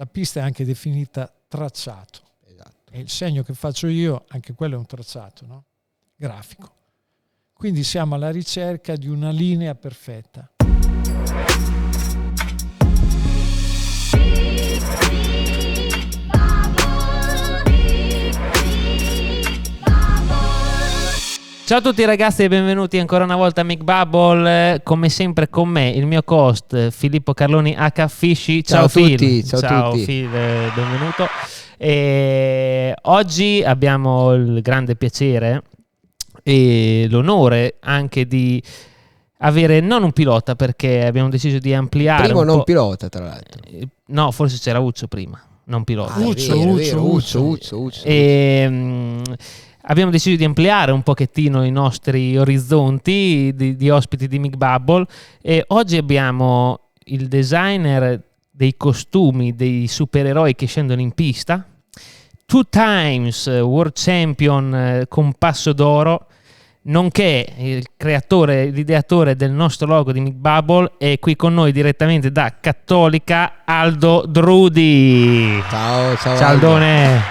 la pista è anche definita tracciato. Esatto. E il segno che faccio io, anche quello è un tracciato, no? Grafico. Quindi siamo alla ricerca di una linea perfetta. Ciao a tutti ragazzi e benvenuti ancora una volta a Mic Bubble, come sempre con me il mio host Filippo Carloni H. Fishy. Ciao a Phil. tutti, ciao a tutti. Phil, benvenuto. E oggi abbiamo il grande piacere e l'onore anche di avere non un pilota, perché abbiamo deciso di ampliare Primo un non po'. pilota, tra l'altro. No, forse c'era Uccio prima, non pilota. Uccio. Abbiamo deciso di ampliare un pochettino i nostri orizzonti di ospiti di Mic Bubble e oggi abbiamo il designer dei costumi dei supereroi che scendono in pista, 2 times world champion con passo d'oro, nonché il creatore, l'ideatore del nostro logo di Mic Bubble, è qui con noi direttamente da Cattolica, Aldo Drudi. Ciao Aldone.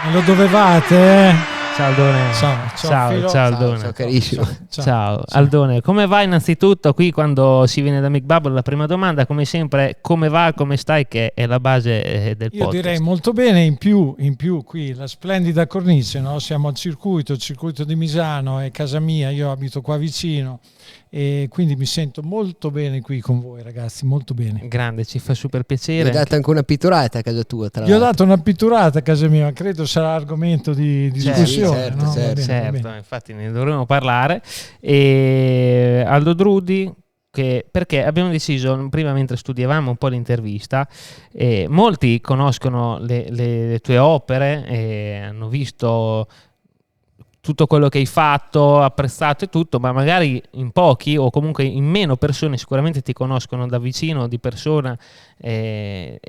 Me lo dovevate? Ciao Aldone. Ciao Aldone. Ciao carissimo. Ciao Aldone, come va innanzitutto qui quando si viene da Mic Bubble? La prima domanda, come sempre, come va, come stai, che è la base del podcast. Io direi molto bene, in più qui la splendida cornice, no? Siamo al circuito di Misano, è casa mia, io abito qua vicino e quindi mi sento molto bene qui con voi ragazzi, molto bene. Grande, ci fa super piacere. Mi hai dato anche una pitturata a casa tua, tra l'altro. Gli ho dato una pitturata a casa mia, ma credo sarà argomento di discussione. Certo, infatti ne dovremo parlare. E Aldo Drudi, perché abbiamo deciso, prima mentre studiavamo un po' l'intervista, molti conoscono le tue opere, hanno visto tutto quello che hai fatto, apprezzato e tutto, ma magari in pochi o comunque in meno persone sicuramente ti conoscono da vicino, di persona, e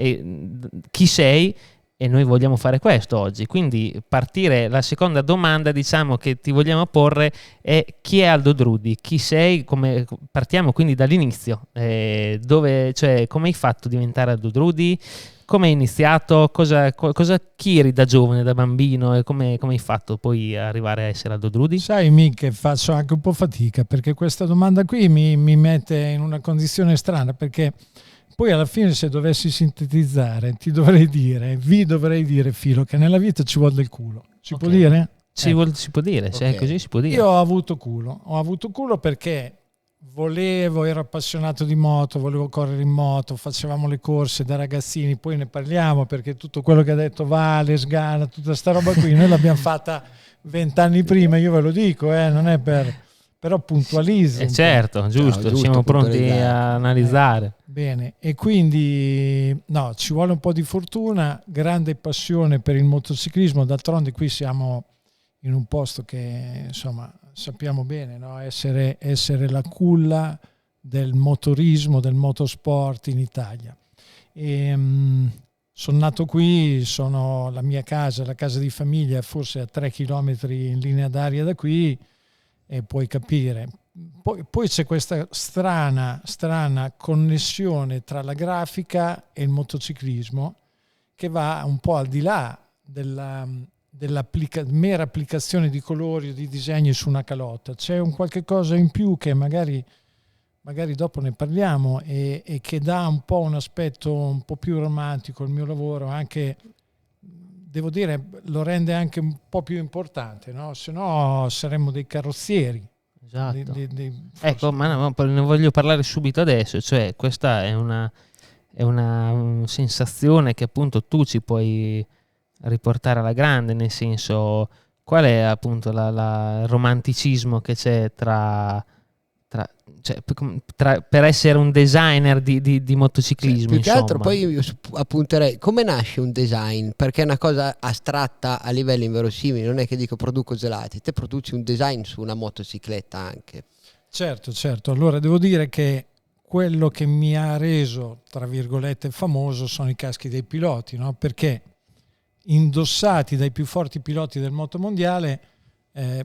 chi sei, e noi vogliamo fare questo oggi. Quindi la seconda domanda, diciamo, che ti vogliamo porre è: chi è Aldo Drudi? Chi sei? Partiamo quindi dall'inizio, come hai fatto a diventare Aldo Drudi? Come hai iniziato? Chi eri da giovane, da bambino, e come hai fatto poi a arrivare a essere Aldo Drudi? Sai, Mick, che faccio anche un po' fatica, perché questa domanda qui mi mette in una condizione strana, perché poi alla fine, se dovessi sintetizzare, vi dovrei dire, Filo, che nella vita ci vuole del culo. Si può dire? Si può dire, se è così si può dire. Io ho avuto culo perché ero appassionato di moto, volevo correre in moto, facevamo le corse da ragazzini, poi ne parliamo, perché tutto quello che ha detto Vale, Sgana, tutta sta roba qui, noi l'abbiamo fatta 20 anni prima, io ve lo dico, non è però puntualizzo. Certo, giusto, siamo pronti a analizzare. Bene, e quindi ci vuole un po' di fortuna, grande passione per il motociclismo, d'altronde qui siamo in un posto che insomma sappiamo bene, no? Essere la culla del motorismo, del motorsport in Italia. Sono nato qui, la mia casa, la casa di famiglia, forse a 3 chilometri in linea d'aria da qui, e puoi capire. Poi c'è questa strana connessione tra la grafica e il motociclismo, che va un po' al di là della mera applicazione di colori o di disegni su una calotta. C'è un qualche cosa in più che magari dopo ne parliamo, e che dà un po' un aspetto un po' più romantico al mio lavoro, anche, devo dire, lo rende anche un po' più importante, no? Se no saremmo dei carrozzieri. Esatto. Ecco, ma ne voglio parlare subito adesso, cioè questa è una sensazione che appunto tu ci puoi riportare alla grande, nel senso, qual è appunto il romanticismo che c'è per essere un designer di motociclismo, più che altro. insomma. Poi io appunterei come nasce un design, perché è una cosa astratta a livelli inverosimili, non è che dico produco gelati, te produci un design su una motocicletta anche. Certo, allora devo dire che quello che mi ha reso, tra virgolette, famoso sono i caschi dei piloti, no? Perché indossati dai più forti piloti del motomondiale,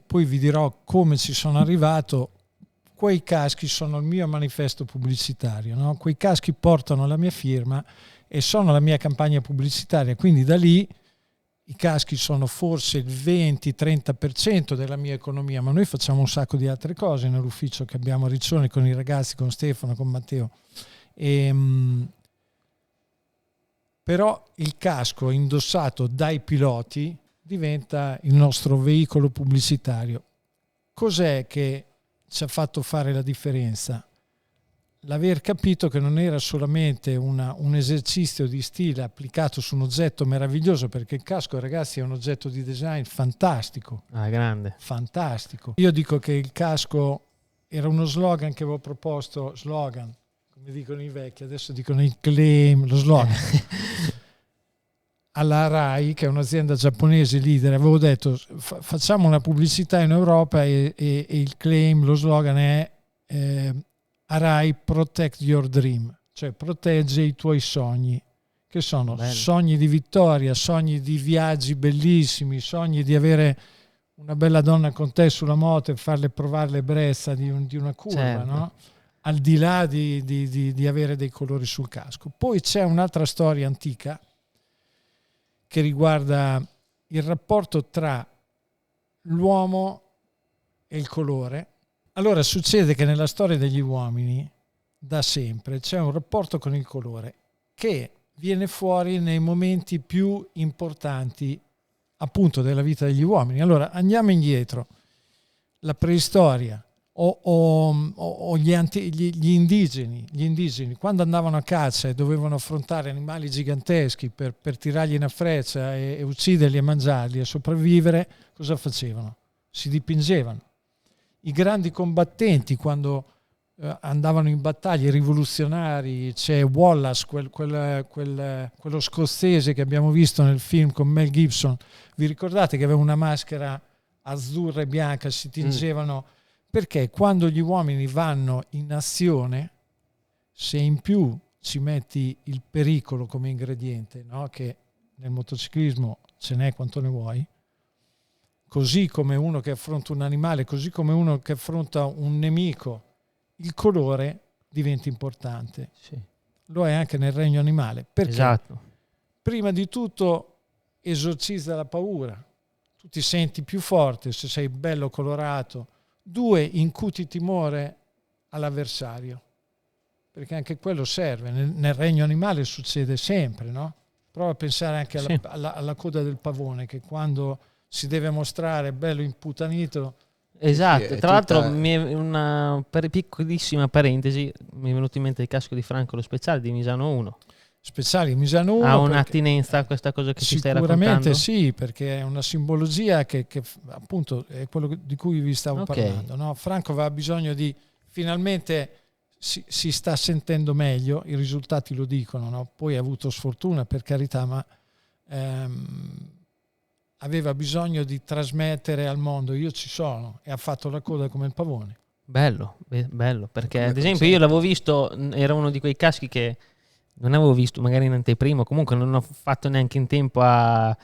poi vi dirò come ci sono arrivato. Quei caschi sono il mio manifesto pubblicitario, no? Quei caschi portano la mia firma e sono la mia campagna pubblicitaria, quindi da lì i caschi sono forse il 20-30% della mia economia, ma noi facciamo un sacco di altre cose nell'ufficio che abbiamo a Riccione con i ragazzi, con Stefano, con Matteo. Però il casco indossato dai piloti diventa il nostro veicolo pubblicitario. Cos'è che ci ha fatto fare la differenza? L'aver capito che non era solamente un esercizio di stile applicato su un oggetto meraviglioso, perché il casco, ragazzi, è un oggetto di design fantastico. Grande. Fantastico. Io dico che il casco era uno slogan che avevo proposto, come dicono i vecchi, adesso dicono il claim, lo slogan. Alla Rai, che è un'azienda giapponese leader, avevo detto facciamo una pubblicità in Europa e il claim, lo slogan è Rai Protect Your Dream, cioè protegge i tuoi sogni, che sono bello. Sogni di vittoria, sogni di viaggi bellissimi, sogni di avere una bella donna con te sulla moto e farle provare l'ebbrezza di una curva, certo. no? Al di là di avere dei colori sul casco. Poi c'è un'altra storia antica che riguarda il rapporto tra l'uomo e il colore. Allora succede che nella storia degli uomini da sempre c'è un rapporto con il colore che viene fuori nei momenti più importanti appunto della vita degli uomini. Allora andiamo indietro, la preistoria o gli indigeni quando andavano a caccia e dovevano affrontare animali giganteschi per tirargli una freccia e ucciderli e mangiarli e sopravvivere, cosa facevano? Si dipingevano. I grandi combattenti quando andavano in battaglie rivoluzionari, c'è Wallace, quello scozzese che abbiamo visto nel film con Mel Gibson, vi ricordate che aveva una maschera azzurra e bianca, si tingevano, perché quando gli uomini vanno in azione, se in più ci metti il pericolo come ingrediente, no? Che nel motociclismo ce n'è quanto ne vuoi, così come uno che affronta un animale, così come uno che affronta un nemico, il colore diventa importante. Sì. Lo è anche nel regno animale. Perché? Esatto. Prima di tutto esorcizza la paura. Tu ti senti più forte se sei bello colorato. 2, incuti timore all'avversario. Perché anche quello serve. Nel regno animale succede sempre, no? Prova a pensare anche alla coda del pavone, che quando si deve mostrare bello imputanito. Esatto, Sì, tra l'altro una piccolissima parentesi, mi è venuto in mente il casco di Franco, lo speciale di Misano 1. Speciali Misano 1 ha un'attinenza a questa cosa che ci stai raccontando? Sicuramente sì, perché è una simbologia che appunto è quello di cui vi stavo parlando, no? Franco aveva bisogno di finalmente si sta sentendo meglio, i risultati lo dicono, no? Poi ha avuto sfortuna, per carità, ma aveva bisogno di trasmettere al mondo io ci sono, e ha fatto la coda come il pavone. Bello, perché Come ad esempio io l'avevo visto, era uno di quei caschi che non avevo visto magari in anteprima, comunque non ho fatto neanche in tempo a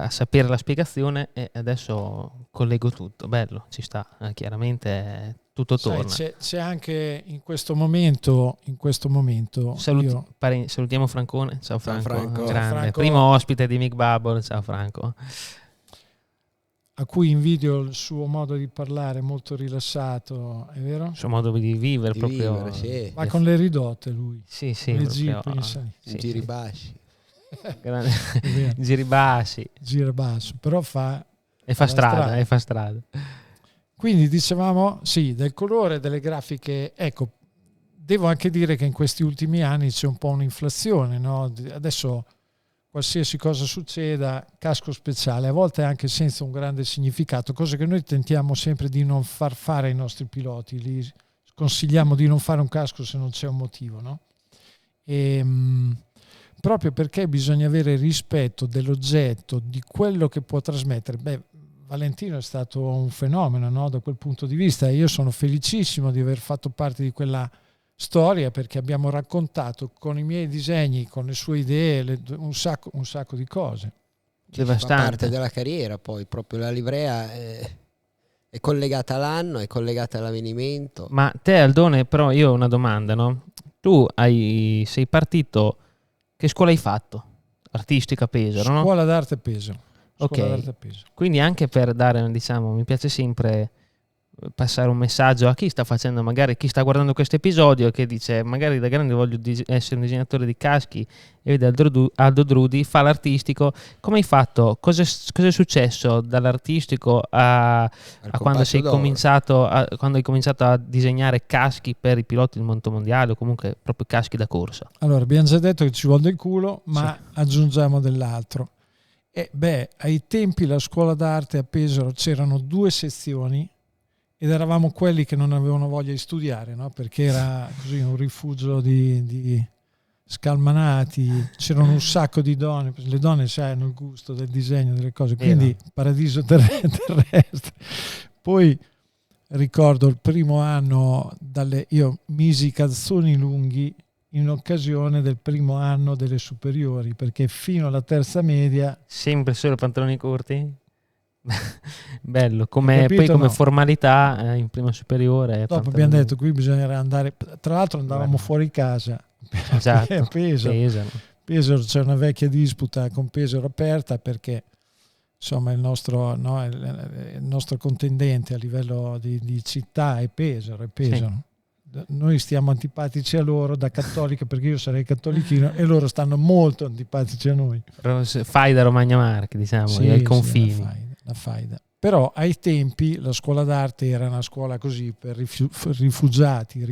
sapere la spiegazione, e adesso collego tutto. Bello, ci sta, chiaramente tutto torna. C'è anche in questo momento salutiamo Francone. Ciao Franco, grande. Franco, primo ospite di Mick Bubble. Ciao Franco, a cui invidio il suo modo di parlare, molto rilassato, è vero? il suo modo di vivere proprio. Sì. Va con le ridotte lui, Sì, con le jeep, giri bassi. Giri bassi, gira basso, però fa strada. Quindi dicevamo sì, del colore, delle grafiche. Ecco, devo anche dire che in questi ultimi anni c'è un po' un'inflazione, no? Adesso qualsiasi cosa succeda, casco speciale, a volte anche senza un grande significato, cosa che noi tentiamo sempre di non far fare ai nostri piloti. Li consigliamo di non fare un casco se non c'è un motivo, no? Proprio perché bisogna avere rispetto dell'oggetto, di quello che può trasmettere. Beh, Valentino è stato un fenomeno, no? Da quel punto di vista, io sono felicissimo di aver fatto parte di quella storia, perché abbiamo raccontato con i miei disegni, con le sue idee, un sacco di cose. Devastante. Fa parte della carriera, poi proprio la livrea è collegata all'anno, è collegata all'avvenimento. Ma te, Aldone, però io ho una domanda, no? Tu sei partito, che Che scuola hai fatto? Artistica a Pesaro, no? Scuola d'arte a Pesaro. Ok. Scuola d'arte a Pesaro. Quindi anche per dare, diciamo, mi piace sempre passare un messaggio a chi sta facendo, magari chi sta guardando questo episodio, che dice magari da grande voglio essere un disegnatore di caschi e vede Aldo Drudi, fa l'artistico. Come hai fatto? Cosa è successo dall'artistico a quando quando hai cominciato a disegnare caschi per i piloti del motomondiale o comunque proprio caschi da corsa? Allora, abbiamo già detto che ci vuole del culo, ma aggiungiamo dell'altro. Ai tempi la scuola d'arte a Pesaro c'erano 2 sezioni ed eravamo quelli che non avevano voglia di studiare, no? Perché era così un rifugio di scalmanati, c'erano un sacco di donne, le donne sai, hanno il gusto del disegno, delle cose, quindi paradiso terrestre. Poi ricordo il primo anno, io misi calzoni lunghi in occasione del primo anno delle superiori, perché fino alla terza media sempre solo pantaloni corti? Bello, come capito, poi come no? formalità in prima superiore. Dopo abbiamo detto qui bisognerà andare, tra l'altro andavamo fuori casa. Esatto, a Pesaro c'è una vecchia disputa con Pesaro aperta perché insomma il nostro contendente a livello di città è Pesaro. Sì. Noi stiamo antipatici a loro da cattolica perché io sarei cattolichino e loro stanno molto antipatici a noi. Fai da Romagna Marche, diciamo, sì, ai confini. Sì, la faida. Però ai tempi la scuola d'arte era una scuola così per rifugiati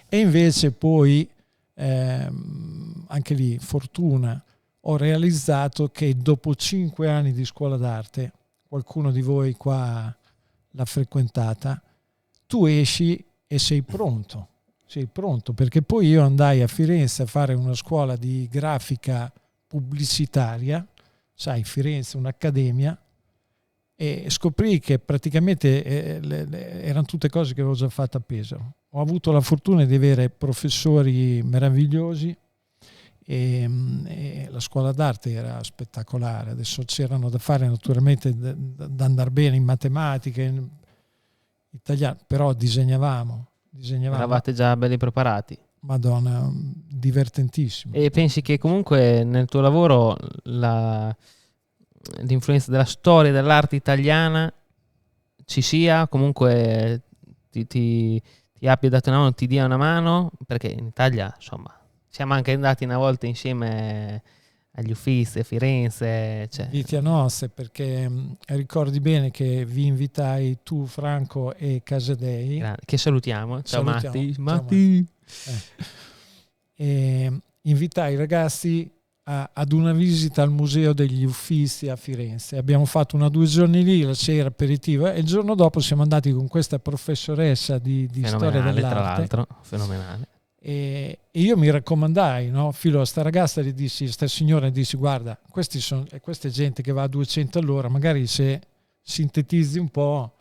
e invece poi anche lì fortuna, ho realizzato che dopo 5 anni di scuola d'arte, qualcuno di voi qua l'ha frequentata, tu esci e sei pronto, perché poi io andai a Firenze a fare una scuola di grafica pubblicitaria, sai, Firenze un'accademia, e scoprì che praticamente erano tutte cose che avevo già fatto a Pesaro. Ho avuto la fortuna di avere professori meravigliosi e la scuola d'arte era spettacolare. Adesso c'erano da fare naturalmente da andare bene in matematica, in italiano, però disegnavamo. Eravate già belli preparati. Madonna, divertentissimo. E pensi che comunque nel tuo lavoro l'influenza della storia dell'arte italiana ci sia, comunque ti abbia dato una mano, ti dia una mano, perché in Italia insomma siamo anche andati una volta insieme agli Uffizi a Firenze, cioè. Viti a nozze, perché ricordi bene che vi invitai tu, Franco e Casadei, che salutiamo. Ciao Matti. E invitai i ragazzi ad una visita al Museo degli Uffizi a Firenze. Abbiamo fatto 1 o 2 giorni lì, la sera aperitivo, e il giorno dopo siamo andati con questa professoressa di storia dell'arte. Tra l'altro, fenomenale. E io mi raccomandai, no? Filo a sta ragazza, gli dissi, sta signora, gli dissi, guarda, questa è gente che va a 200 all'ora, magari se sintetizzi un po',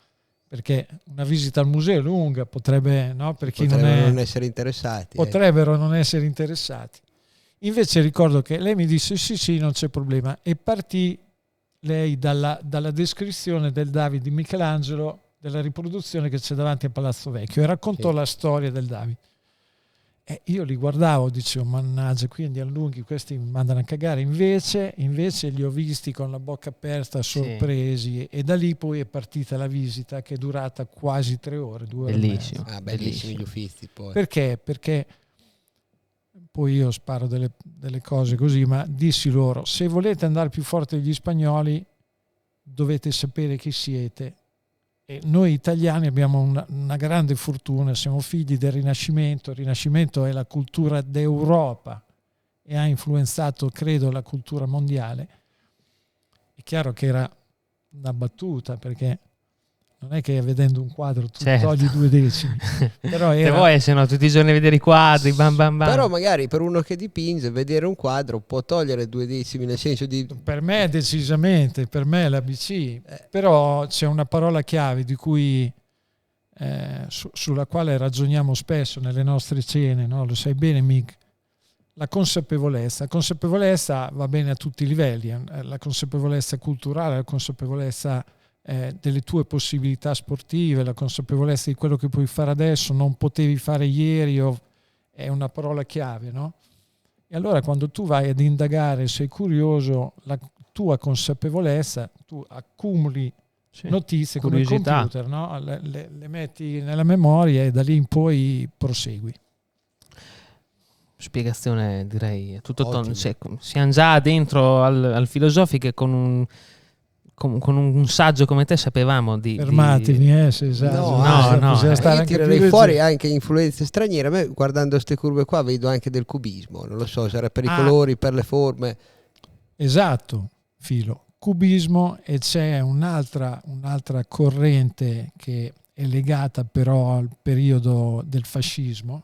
perché una visita al museo è lunga, potrebbe, no? Per chi non essere interessati. Potrebbero non essere interessati. Invece ricordo che lei mi disse sì, non c'è problema, e partì lei dalla descrizione del David di Michelangelo, della riproduzione che c'è davanti a Palazzo Vecchio, e raccontò la storia del David. E io li guardavo, dicevo, mannaggia, qui andiamo lunghi, questi mi mandano a cagare. Invece li ho visti con la bocca aperta, sorpresi, e da lì poi è partita la visita che è durata quasi 3 ore, 2 ore. Bellissimo. Bellissimi gli Uffizi poi. Perché? Perché poi io sparo delle cose così, ma dissi loro, se volete andare più forte degli spagnoli dovete sapere chi siete. E noi italiani abbiamo una grande fortuna, siamo figli del Rinascimento. Il Rinascimento è la cultura d'Europa e ha influenzato, credo, la cultura mondiale. È chiaro che era una battuta, perché non è che vedendo un quadro tu togli 2 decimi. Però se vuoi, se no tutti i giorni vedere i quadri, bam bam bam. Però magari per uno che dipinge, vedere un quadro può togliere 2 decimi, nel senso di... Per me decisamente, per me è l'ABC. Però c'è una parola chiave di cui sulla quale ragioniamo spesso nelle nostre cene, no? Lo sai bene, Mig. La consapevolezza. La consapevolezza va bene a tutti i livelli, la consapevolezza culturale, la consapevolezza delle tue possibilità sportive, la consapevolezza di quello che puoi fare adesso, non potevi fare ieri, è una parola chiave, no? E allora quando tu vai ad indagare, sei curioso, la tua consapevolezza, tu accumuli notizie come il computer, no? le metti nella memoria e da lì in poi prosegui. Spiegazione, direi tutto siamo già dentro al filosofico, con un saggio come te sapevamo di... Fermatevi, se esagero. No. Stare io anche tirerei fuori anche influenze straniere. A me, guardando queste curve qua, vedo anche del cubismo, non lo so, sarà per i colori, per le forme. Esatto, Filo. Cubismo, e c'è un'altra corrente che è legata però al periodo del fascismo,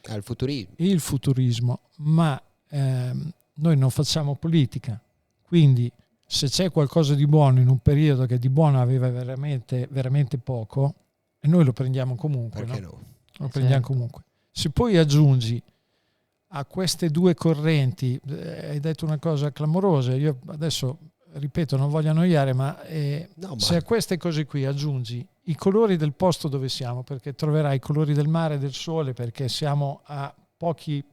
al futurismo. Il futurismo, ma noi non facciamo politica, quindi se c'è qualcosa di buono in un periodo che di buono aveva veramente, veramente poco, e noi lo prendiamo comunque. Perché no? Lo prendiamo comunque. Se poi aggiungi a queste due correnti, hai detto una cosa clamorosa, io adesso ripeto, non voglio annoiare, ma se a queste cose qui aggiungi i colori del posto dove siamo, perché troverai i colori del mare e del sole, perché siamo a pochi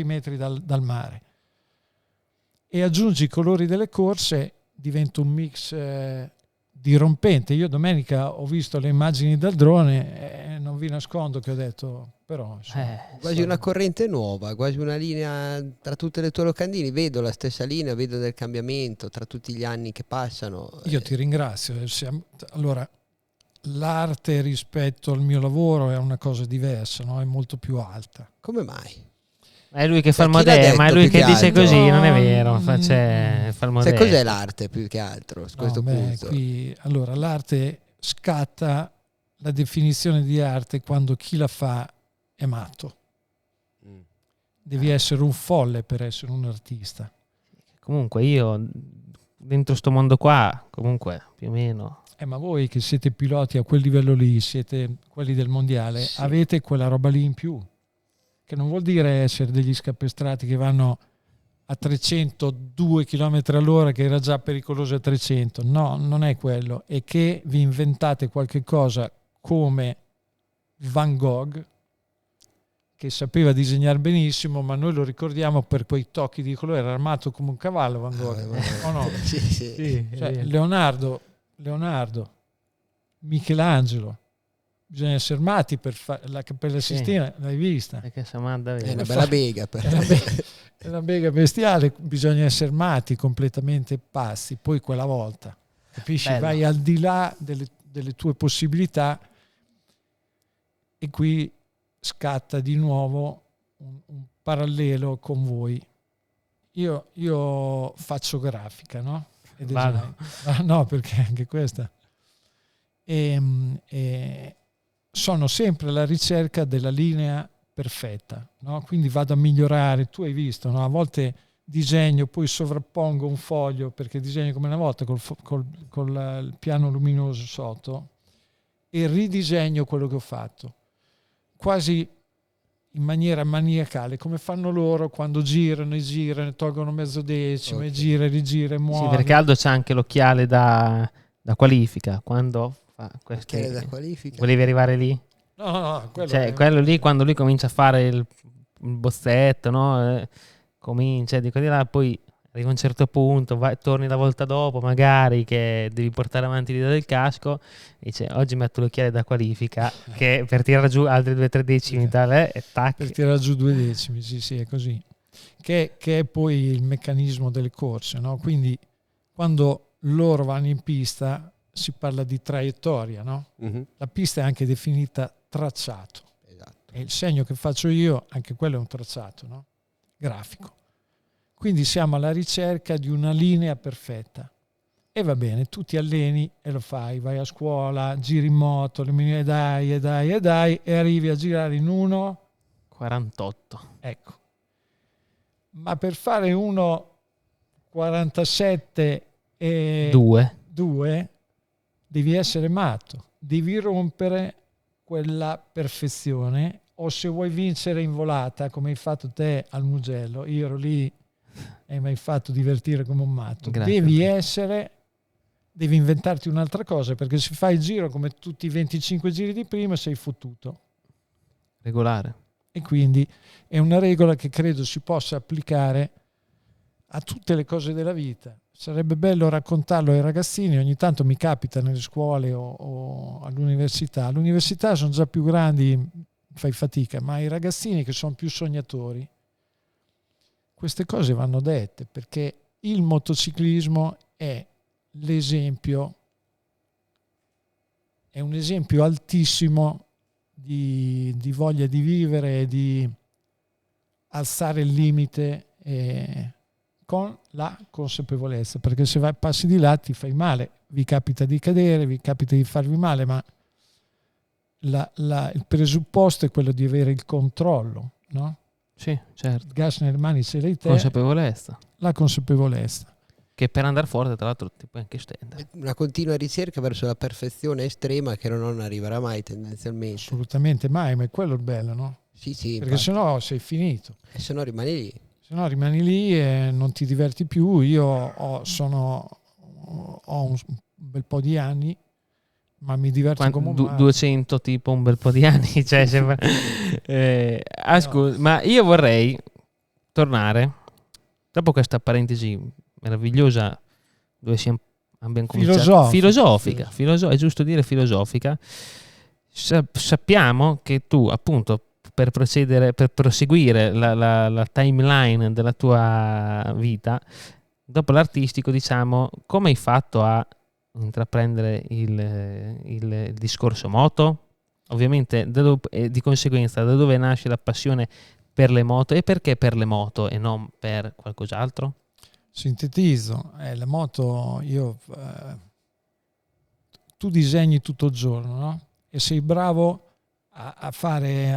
metri dal mare, e aggiungi i colori delle corse, diventa un mix dirompente. Io domenica ho visto le immagini dal drone e non vi nascondo che ho detto, però quasi una corrente nuova, quasi una linea tra tutte le tue locandine. Vedo la stessa linea, vedo del cambiamento tra tutti gli anni che passano. Io ti ringrazio. Allora, l'arte rispetto al mio lavoro è una cosa diversa, no? È molto più alta. Come mai? È lui che fa il modello, ma è lui che dice così, non è vero. Fa il modello. Cos'è l'arte più che altro a questo punto? Allora, l'arte scatta la definizione di arte quando chi la fa è matto. Devi essere un folle per essere un artista. Comunque io, dentro sto mondo qua, comunque più o meno... Ma voi che siete piloti a quel livello lì, siete quelli del mondiale, avete quella roba lì in più. Che non vuol dire essere degli scapestrati che vanno a 302 km all'ora, che era già pericoloso a 300. No, non è quello. È che vi inventate qualche cosa come Van Gogh, che sapeva disegnare benissimo, ma noi lo ricordiamo per quei tocchi di colore. Era armato come un cavallo Van Gogh. O no? Sì. Cioè, Leonardo, Michelangelo. Bisogna essere armati per fare la Cappella Sistina, l'hai vista? Perché è una bella bega. È una bega bestiale, bisogna essere armati completamente pazzi, poi quella volta, capisci? Bello. Vai al di là delle tue possibilità, e qui scatta di nuovo un parallelo con voi. Io faccio grafica, no? E design. No, perché anche questa... sono sempre alla ricerca della linea perfetta, no? Quindi vado a migliorare. Tu hai visto, no? A volte disegno, poi sovrappongo un foglio, perché disegno come una volta col piano luminoso sotto, e ridisegno quello che ho fatto, quasi in maniera maniacale, come fanno loro quando girano e tolgono mezzo decimo, e gira e rigira e muove. Sì, perché Aldo c'ha anche l'occhiale da qualifica, quando... da qualifica. Volevi arrivare lì? No, quello lì, quando lui comincia a fare il bozzetto, no? Comincia di qua di là, poi arriva a un certo punto, torni la volta dopo magari che devi portare avanti l'idea del casco, e dice oggi metto l'occhiale da qualifica che per tirare giù altri 2-3 decimi e tac. Per tirare giù 2 decimi, sì, è così, che è poi il meccanismo delle corse, no? Quindi quando loro vanno in pista si parla di traiettoria, no? Uh-huh. La pista è anche definita tracciato. Esatto. E il segno che faccio io, anche quello è un tracciato, no? Grafico. Quindi siamo alla ricerca di una linea perfetta. E va bene, tu ti alleni e lo fai, vai a scuola, giri in moto, e dai, e arrivi a girare in 1,48. Ecco. Ma per fare 1,47 e 2 devi essere matto, devi rompere quella perfezione, o se vuoi vincere in volata, come hai fatto te al Mugello, io ero lì e mi hai fatto divertire come un matto. Grazie. Devi inventarti un'altra cosa, perché se fai il giro come tutti i 25 giri di prima sei fottuto. Regolare. E quindi è una regola che credo si possa applicare a tutte le cose della vita. Sarebbe bello raccontarlo ai ragazzini, ogni tanto mi capita nelle scuole o all'università. All'università sono già più grandi, fai fatica, ma i ragazzini che sono più sognatori, queste cose vanno dette, perché il motociclismo è l'esempio, è un esempio altissimo di voglia di vivere, di alzare il limite con la consapevolezza, perché se passi di là ti fai male, vi capita di cadere, vi capita di farvi male, ma il presupposto è quello di avere il controllo, no? Sì, certo. Il gas nelle mani ce l'hai te, Consapevolezza. la consapevolezza. Che per andare forte, tra l'altro, ti puoi anche stendere. Una continua ricerca verso la perfezione estrema che non arriverà mai tendenzialmente. Assolutamente mai, ma è quello il bello, no? Sì, sì, Perché sennò sei finito. e se no rimani lì. Se no rimani lì e non ti diverti più. Io ho un bel po' di anni, ma mi diverto come un matto. 200 tipo un bel po' di anni. Cioè, sembra... ma io vorrei tornare, dopo questa parentesi meravigliosa, dove abbiamo cominciato... Filosofica. È giusto dire filosofica. Sappiamo che tu, appunto, per proseguire la timeline della tua vita, dopo l'artistico, diciamo, come hai fatto a intraprendere il discorso moto? Ovviamente di conseguenza da dove nasce la passione per le moto e perché per le moto e non per qualcos'altro? Sintetizzo, la moto, tu disegni tutto il giorno, no? E sei bravo a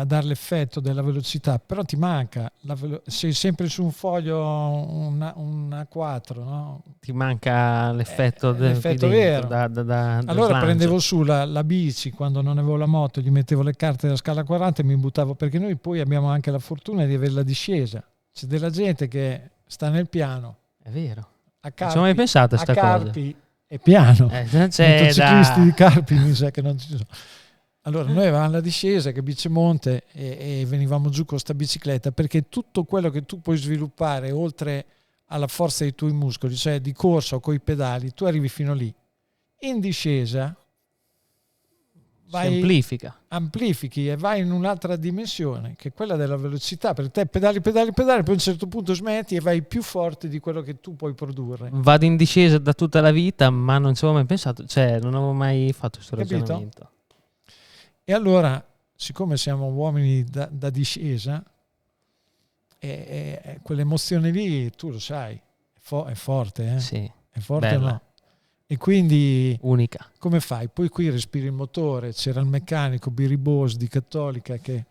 dare l'effetto della velocità, però ti manca, sei sempre su un foglio, un A4, no? Ti manca l'effetto, l'effetto vero. Allora slancio. Prendevo su la bici quando non avevo la moto, gli mettevo le carte della scala 40 e mi buttavo, perché noi poi abbiamo anche la fortuna di avere la discesa. C'è della gente che sta nel piano. È vero. A Carpi, non ci ho mai pensato a sta Carpi cosa. È piano. Non c'è motociclisti di Carpi mi sa che non ci sono. Allora noi avevamo la discesa che Bicemonte e venivamo giù con sta bicicletta, perché tutto quello che tu puoi sviluppare oltre alla forza dei tuoi muscoli, cioè di corsa o coi pedali, tu arrivi fino lì. In discesa amplifichi e vai in un'altra dimensione, che è quella della velocità. Per te pedali, poi a un certo punto smetti e vai più forte di quello che tu puoi produrre. Vado in discesa da tutta la vita, ma non ci avevo mai pensato, cioè non avevo mai fatto questo ragionamento. E allora, siccome siamo uomini da discesa, quell'emozione lì, tu lo sai, è forte, Sì, è forte bella. o no? E quindi unica. Come fai? Poi qui respiri il motore, c'era il meccanico Biribos di Cattolica che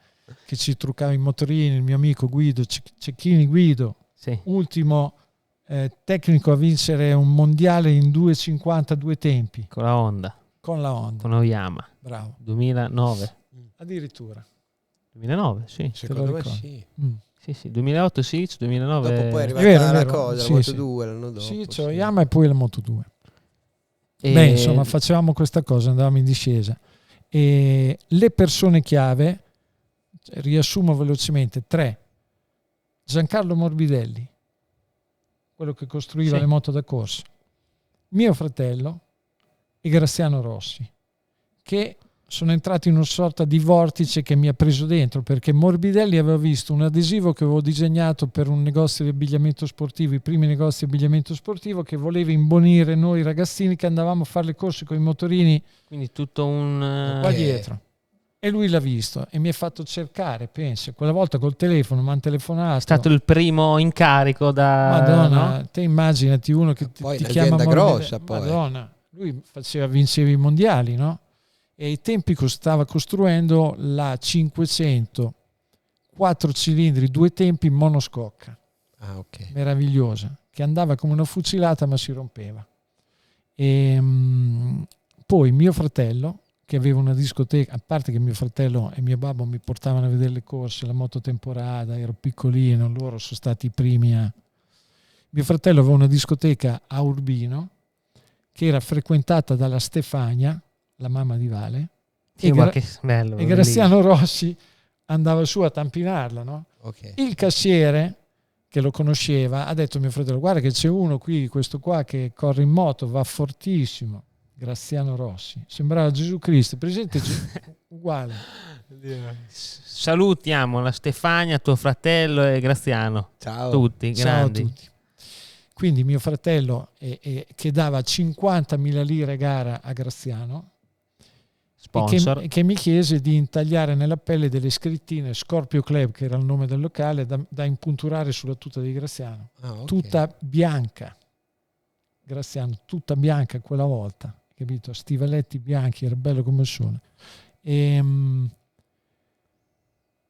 ci truccava i motorini, il mio amico Guido, Cecchini Guido, sì. Ultimo tecnico a vincere un mondiale in 2,50 due tempi. Con la Honda. Con la Honda. Con Oyama. Bravo. 2009. Addirittura. 2009, sì. Secondo me sì. Sì, 2008 sì, 2009. Dopo poi è arrivata la cosa, la Moto 2 l'anno dopo. Sì, c'è Oyama e poi la Moto 2. Beh, insomma, facevamo questa cosa, andavamo in discesa. E le persone chiave, riassumo velocemente, 3. Giancarlo Morbidelli, quello che costruiva le moto da corsa, mio fratello e Graziano Rossi, che sono entrati in una sorta di vortice che mi ha preso dentro, perché Morbidelli aveva visto un adesivo che avevo disegnato per un negozio di abbigliamento sportivo, i primi negozi di abbigliamento sportivo, che voleva imbonire noi ragazzini che andavamo a fare le corse con i motorini, quindi tutto un qua dietro. E lui l'ha visto e mi ha fatto cercare, pensa, quella volta col telefono, mi hanno telefonato. È stato il primo incarico da... Madonna, no? Te immaginati uno che ti chiama grossa, poi. Madonna, lui vinceva i mondiali, no? E ai tempi stava costruendo la 500 4 cilindri, 2 tempi monoscocca. Okay. Meravigliosa, che andava come una fucilata ma si rompeva. E poi mio fratello, che aveva una discoteca, a parte che mio fratello e mio babbo mi portavano a vedere le corse, la moto temporada, ero piccolino, loro sono stati i primi a... Mio fratello aveva una discoteca a Urbino che era frequentata dalla Stefania, la mamma di Vale, che bello, e Graziano Rossi andava su a tampinarla, no? Ok. Il cassiere, che lo conosceva, ha detto a mio fratello: guarda che c'è uno qui, questo qua che corre in moto, va fortissimo, Graziano Rossi, sembrava Gesù Cristo, presente uguale. Salutiamo la Stefania, tuo fratello e Graziano. Ciao. Tutti Ciao grandi. a tutti. Quindi mio fratello che dava 50.000 lire gara a Graziano, Sponsor. e che mi chiese di intagliare nella pelle delle scrittine Scorpio Club, che era il nome del locale, da impunturare sulla tuta di Graziano. Ok. Tutta bianca. Graziano, tutta bianca quella volta, capito? Stivaletti bianchi, era bello come il sole.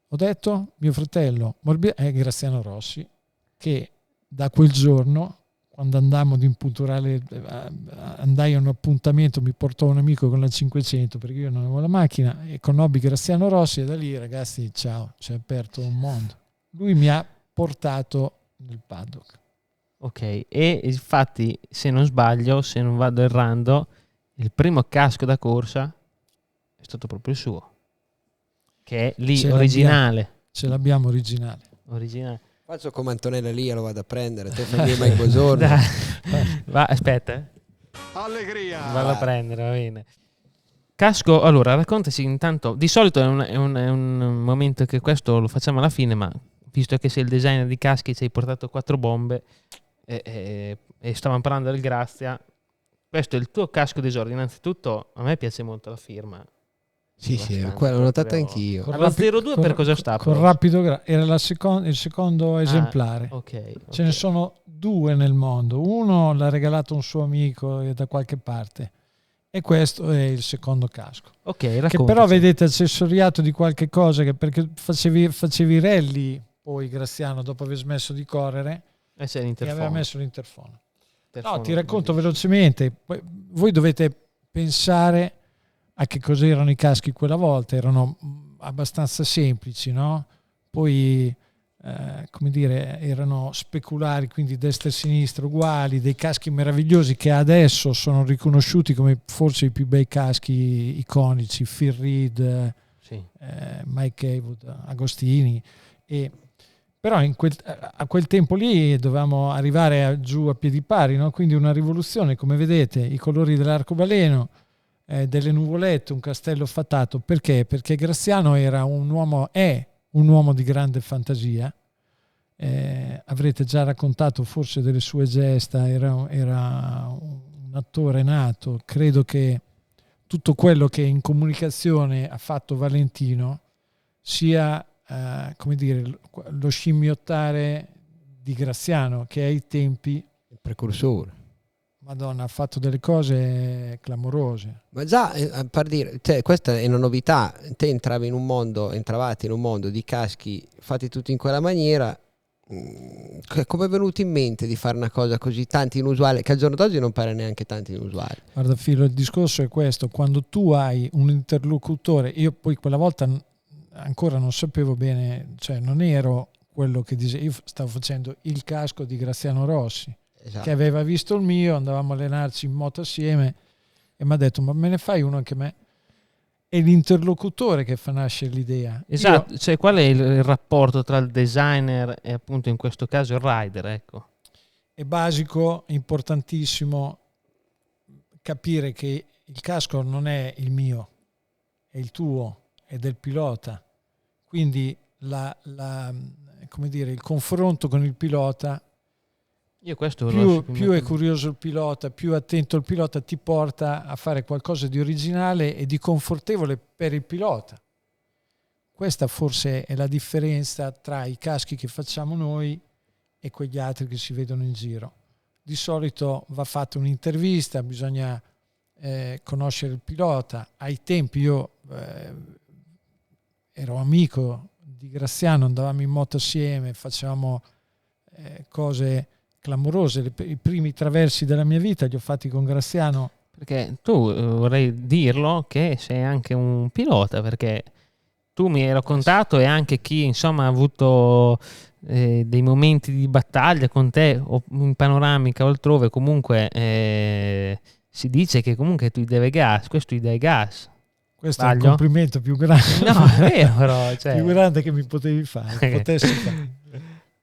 Ho detto, mio fratello è Graziano Rossi, che da quel giorno, quando andammo ad impunturare, andai a un appuntamento, mi portò un amico con la 500 perché io non avevo la macchina, e conobbi Graziano Rossi, e da lì, ragazzi, ciao, si è aperto un mondo. Lui mi ha portato nel paddock. Ok, e infatti, se non sbaglio, se non vado errando, il primo casco da corsa è stato proprio il suo, che è lì, Ce originale. Ce l'abbiamo originale. Originale. Faccio come Antonella Lia, lo vado a prendere. Te fai prima il buongiorno. Dai. Va, aspetta. Allegria! Vado a prendere, va bene. Casco, allora, raccontaci intanto. Di solito è un momento che questo lo facciamo alla fine, ma visto che sei il designer di caschi, ci hai portato 4 bombe e stavamo parlando del Grazia. Questo è il tuo casco d'esordio. Innanzitutto, a me piace molto la firma. Sì, Abbastanza, quello l'ho notata proprio- anch'io. Allo 02 per cosa sta? Con però? rapido era il secondo esemplare. Ok. Ce ne sono 2 nel mondo. Uno l'ha regalato un suo amico da qualche parte, e questo è il secondo casco. Ok, Che raccontaci. però vedete accessoriato di qualche cosa, perché facevi rally poi, Graziano, dopo aver smesso di correre, c'è e l'interfono. aveva messo l'interfono. No, Interfono, ti racconto bellissimo. velocemente. Poi voi dovete pensare a che cos'erano i caschi quella volta. Erano abbastanza semplici, no? Poi come dire, erano speculari, quindi destra e sinistra uguali, dei caschi meravigliosi che adesso sono riconosciuti come forse i più bei caschi iconici, Phil Reed, Sì. Mike Haywood, Agostini, però a quel tempo lì dovevamo arrivare giù a piedi pari, no? Quindi una rivoluzione, come vedete, i colori dell'arcobaleno, delle nuvolette, un castello fatato. Perché? Perché Graziano è un uomo di grande fantasia. Avrete già raccontato forse delle sue gesta, era un attore nato. Credo che tutto quello che in comunicazione ha fatto Valentino sia come dire, lo scimmiottare di Graziano, che ai tempi, Il precursore. Madonna, ha fatto delle cose clamorose. Ma già, per dire, cioè, questa è una novità. Te entravate in un mondo di caschi fatti tutti in quella maniera. Come è venuto in mente di fare una cosa così tanto inusuale, che al giorno d'oggi non pare neanche tanto inusuale? Guarda, Filo, il discorso è questo: quando tu hai un interlocutore, io poi quella volta ancora non sapevo bene, cioè non ero quello che dicevo, io stavo facendo il casco di Graziano Rossi, Esatto. che aveva visto il mio, andavamo a allenarci in moto assieme, e mi ha detto: ma me ne fai uno anche a me? È l'interlocutore che fa nascere l'idea. Esatto, cioè qual è il rapporto tra il designer e appunto in questo caso il rider, ecco. È basico, importantissimo capire che il casco non è il mio, è il tuo, è del pilota. Quindi come dire, il confronto con il pilota, Io questo lo più è curioso il pilota, più attento il pilota, ti porta a fare qualcosa di originale e di confortevole per il pilota. Questa forse è la differenza tra i caschi che facciamo noi e quegli altri che si vedono in giro. Di solito va fatta un'intervista, bisogna conoscere il pilota. Ai tempi io ero amico di Graziano, andavamo in moto assieme, facevamo cose clamorose. I primi traversi della mia vita li ho fatti con Graziano. Perché tu, vorrei dirlo, che sei anche un pilota, perché tu mi hai raccontato, e anche chi insomma ha avuto dei momenti di battaglia con te o in panoramica o altrove, comunque si dice che comunque tu gli dai gas, questo gli dai gas. Questo è il Sbaglio? complimento più grande, No, è vero, però. Cioè... più grande che mi potevi fare. Potessi fare.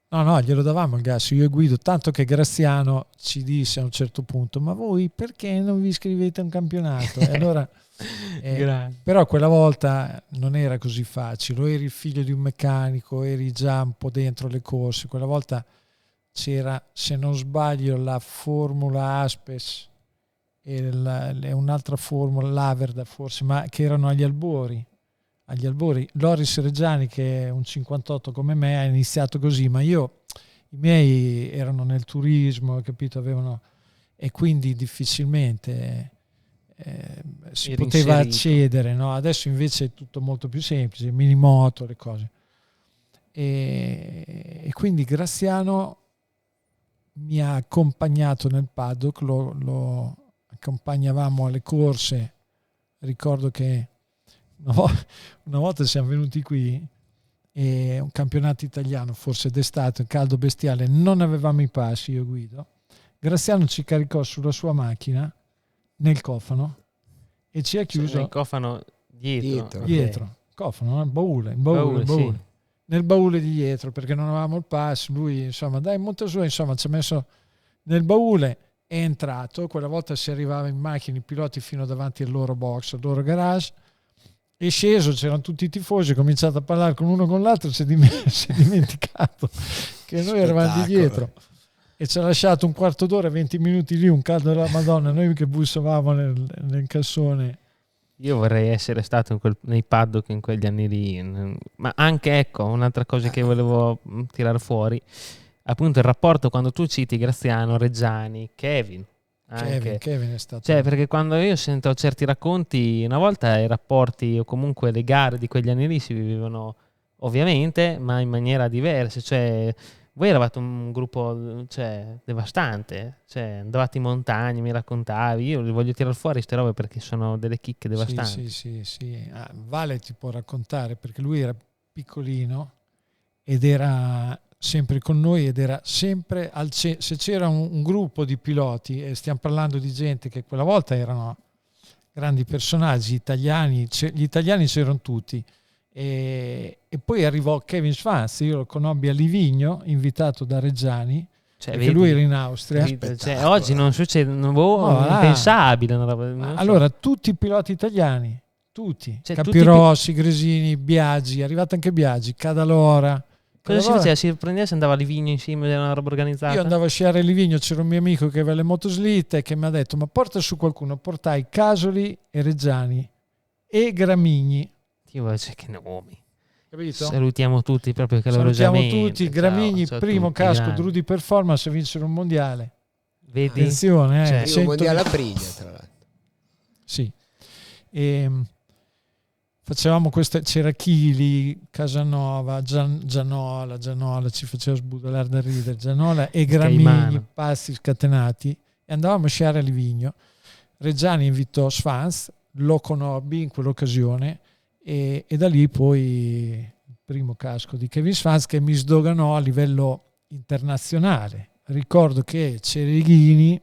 No, glielo davamo il gas, io e Guido, tanto che Graziano ci disse a un certo punto: ma voi perché non vi iscrivete a un campionato? E allora, però quella volta non era così facile, o eri il figlio di un meccanico, eri già un po' dentro le corse. Quella volta c'era, se non sbaglio, la Formula Aspes e un'altra Formula, l'Averda forse, ma che erano agli albori. Loris Reggiani, che è un 58 come me, ha iniziato così, ma i miei erano nel turismo, capito, avevano, e quindi difficilmente si Eri poteva inserito. accedere, no? Adesso invece è tutto molto più semplice, minimoto, le cose, e quindi Graziano mi ha accompagnato nel paddock, lo accompagnavamo alle corse. Ricordo che una volta siamo venuti qui e un campionato italiano, forse d'estate, un caldo bestiale, non avevamo i passi, io e Guido. Graziano ci caricò sulla sua macchina nel cofano e ci ha chiuso nel cofano dietro. Cofano, il baule, Sì. nel baule di dietro, perché non avevamo il pass. Lui, insomma, dai, monta su, insomma, ci ha messo nel baule. È entrato, quella volta si arrivava in macchina, i piloti fino davanti al loro box, al loro garage. È sceso, c'erano tutti i tifosi, ha cominciato a parlare con uno con l'altro, si è dimenticato che noi eravamo di dietro, e ci ha lasciato un quarto d'ora, 20 minuti lì, un caldo della Madonna, noi che bussavamo nel cassone. Io vorrei essere stato nei paddock in quegli anni lì, ma anche, ecco, un'altra cosa che volevo tirare fuori, appunto il rapporto, quando tu citi Graziano, Reggiani, Kevin è stato, cioè, perché quando io sento certi racconti, una volta i rapporti o comunque le gare di quegli anni lì si vivevano ovviamente, ma in maniera diversa. Cioè, voi eravate un gruppo, cioè, devastante, cioè, andavate in montagna, mi raccontavi, io voglio tirare fuori queste robe perché sono delle chicche devastanti. sì. Vale ti può raccontare, perché lui era piccolino ed era sempre con noi, ed era sempre se c'era un gruppo di piloti, e stiamo parlando di gente che quella volta erano grandi personaggi italiani, gli italiani c'erano tutti, e poi arrivò Kevin Schwanz. Io lo conobbi a Livigno, invitato da Reggiani, Cioè, perché lui era in Austria. Cioè, oggi non succede, è impensabile una roba, non so. Allora, tutti i piloti italiani, tutti, Cioè, Capirossi, Gresini, Biagi, è arrivato anche Biagi, Cadalora. Cosa si faceva? Si prendeva, si andava a Livigno insieme, era una roba organizzata? Io andavo a sciare a Livigno, c'era un mio amico che aveva le motoslitte, che mi ha detto: ma porta su qualcuno. Portai Casoli e Reggiani e Gramigni. Cioè, che nomi. Capito? Salutiamo tutti proprio calorosamente. Salutiamo tutti. Gramigni, ciao primo tutti, casco grandi. Drudy Performance a vincere un mondiale. Vedi? Attenzione, Cioè, primo mondiale a Priglia, tra l'altro. Sì. E facevamo queste, c'era Chili, Casanova, Gianola ci faceva sbudolare da ridere, Gianola e Gramigni, Caimano. pazzi scatenati, e andavamo a sciare a Livigno. Reggiani invitò Schwanz, lo conobbi in quell'occasione, e da lì poi il primo casco di Kevin Schwanz, che mi sdoganò a livello internazionale. Ricordo che Cereghini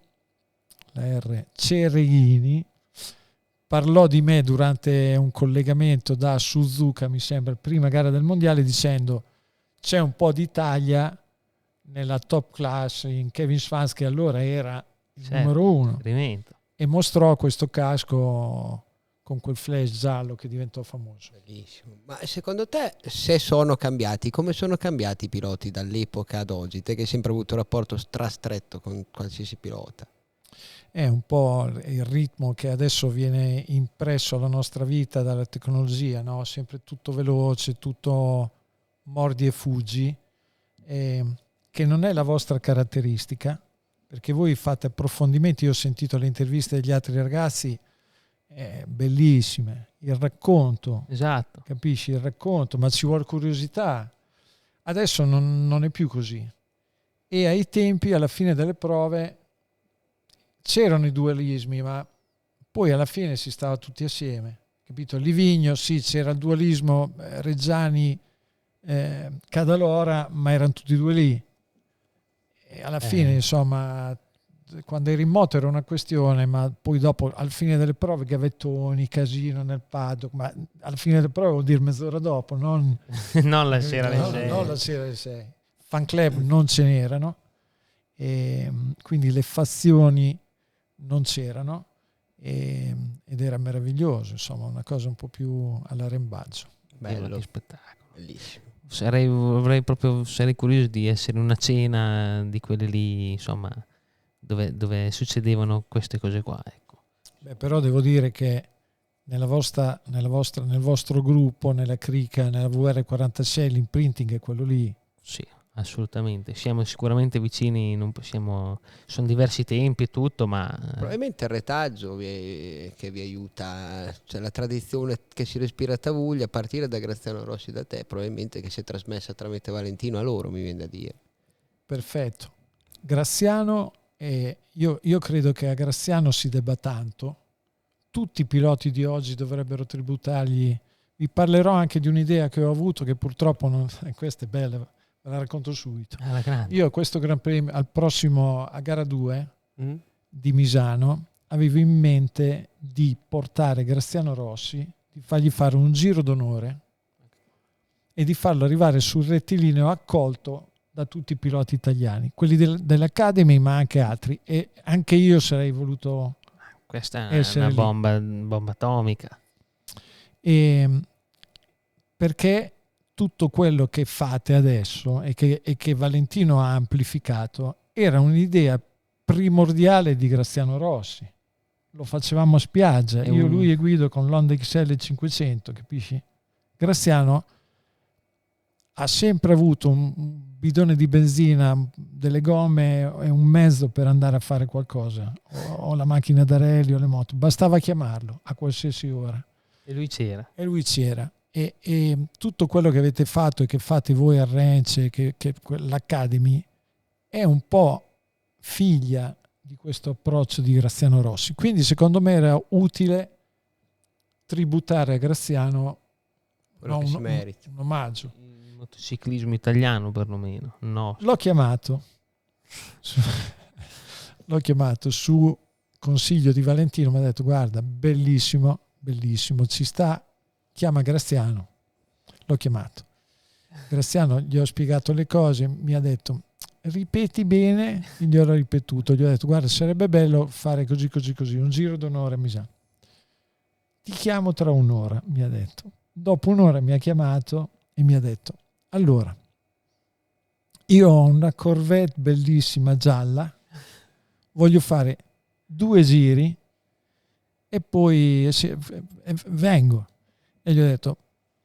parlò di me durante un collegamento da Suzuka, mi sembra, prima gara del mondiale, dicendo: c'è un po' d'Italia nella top class in Kevin Schwanz, che allora era il numero uno, Rispetto. e mostrò questo casco con quel flash giallo che diventò famoso. Bellissimo. Ma secondo te, se sono cambiati, come sono cambiati i piloti dall'epoca ad oggi? Te che hai sempre avuto un rapporto strastretto con qualsiasi pilota. È un po' il ritmo che adesso viene impresso alla nostra vita dalla tecnologia, no? Sempre tutto veloce, tutto mordi e fuggi, che non è la vostra caratteristica, perché voi fate approfondimenti. Io ho sentito le interviste degli altri ragazzi, bellissime, il racconto, Esatto. capisci? Il racconto, ma ci vuole curiosità. Adesso non è più così, e ai tempi, alla fine delle prove, c'erano i dualismi, ma poi alla fine si stava tutti assieme, capito? Livigno, sì, c'era il dualismo Reggiani, Cadalora, ma erano tutti e due lì, e alla fine, insomma, quando eri in moto era una questione, ma poi dopo al fine delle prove gavettoni, casino nel paddock, ma alla fine delle prove vuol dire mezz'ora dopo, non Non la sera alle no, 6. no, la sera alle 6. Fan club non ce n'erano, e quindi le fazioni non c'erano, ed era meraviglioso, insomma, una cosa un po' più all'arrembaggio. Bello, Che spettacolo. bellissimo. Sarei curioso di essere in una cena di quelle lì, insomma, dove succedevano queste cose qua, ecco. Beh, però devo dire che nel vostro gruppo, nella crica, nella VR46, l'imprinting è quello lì. Sì, assolutamente. Siamo sicuramente vicini, non possiamo, sono diversi tempi e tutto, ma Probabilmente il retaggio che vi aiuta, cioè la tradizione che si respira a Tavuglia, a partire da Graziano Rossi, da te, probabilmente che si è trasmessa tramite Valentino a loro, mi viene da dire. Perfetto. Graziano, io credo che a Graziano si debba tanto. Tutti i piloti di oggi dovrebbero tributargli. Vi parlerò anche di un'idea che ho avuto, che purtroppo non, questa è bella, ve la racconto subito. alla grande. Io a questo Gran Premio, al prossimo, a gara 2 Mm? di Misano, avevo in mente di portare Graziano Rossi, di fargli fare un giro d'onore e di farlo arrivare sul rettilineo accolto da tutti i piloti italiani, quelli dell'Academy, ma anche altri, e anche io sarei voluto Questa è essere una lì. bomba atomica. Perché tutto quello che fate adesso e che Valentino ha amplificato era un'idea primordiale di Graziano Rossi. Lo facevamo a spiaggia, io, lui e Guido con l'Honda XL 500, capisci? Graziano ha sempre avuto un bidone di benzina, delle gomme e un mezzo per andare a fare qualcosa, o la macchina da rally o le moto, bastava chiamarlo a qualsiasi ora E lui c'era. e lui c'era. E tutto quello che avete fatto e che fate voi a Rence, che l'Academy, è un po' figlia di questo approccio di Graziano Rossi. Quindi secondo me era utile tributare a Graziano Quello che si merita. un omaggio. Il motociclismo italiano perlomeno. No. L'ho chiamato su consiglio di Valentino, mi ha detto guarda, bellissimo, ci sta, chiama Graziano. L'ho chiamato. Graziano, gli ho spiegato le cose, mi ha detto ripeti bene, gli ho ripetuto, gli ho detto guarda, sarebbe bello fare così, un giro d'onore a Misano. Ti chiamo tra un'ora, mi ha detto. Dopo un'ora mi ha chiamato e mi ha detto allora, io ho una Corvette bellissima gialla, voglio fare 2 giri e poi vengo. E gli ho detto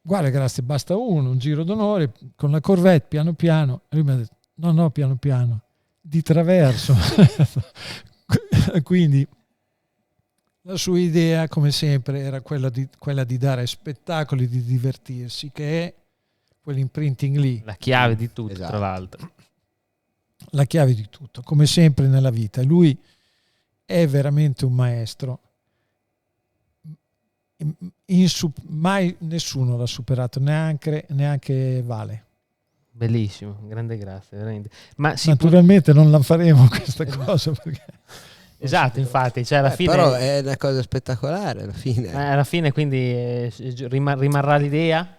guarda, grazie, basta un giro d'onore con la Corvette piano piano. E lui mi ha detto no, piano piano, di traverso. Quindi la sua idea, come sempre, era quella di dare spettacoli, di divertirsi, che è quell'imprinting lì. La chiave di tutto, Esatto. tra l'altro. La chiave di tutto, come sempre nella vita. Lui è veramente un maestro. Mai nessuno l'ha superato, neanche Vale. Bellissimo, grande grazie, veramente. Ma Naturalmente non la faremo questa cosa perché esatto, infatti, cioè alla fine Però è una cosa spettacolare alla fine. alla fine quindi rimarrà l'idea?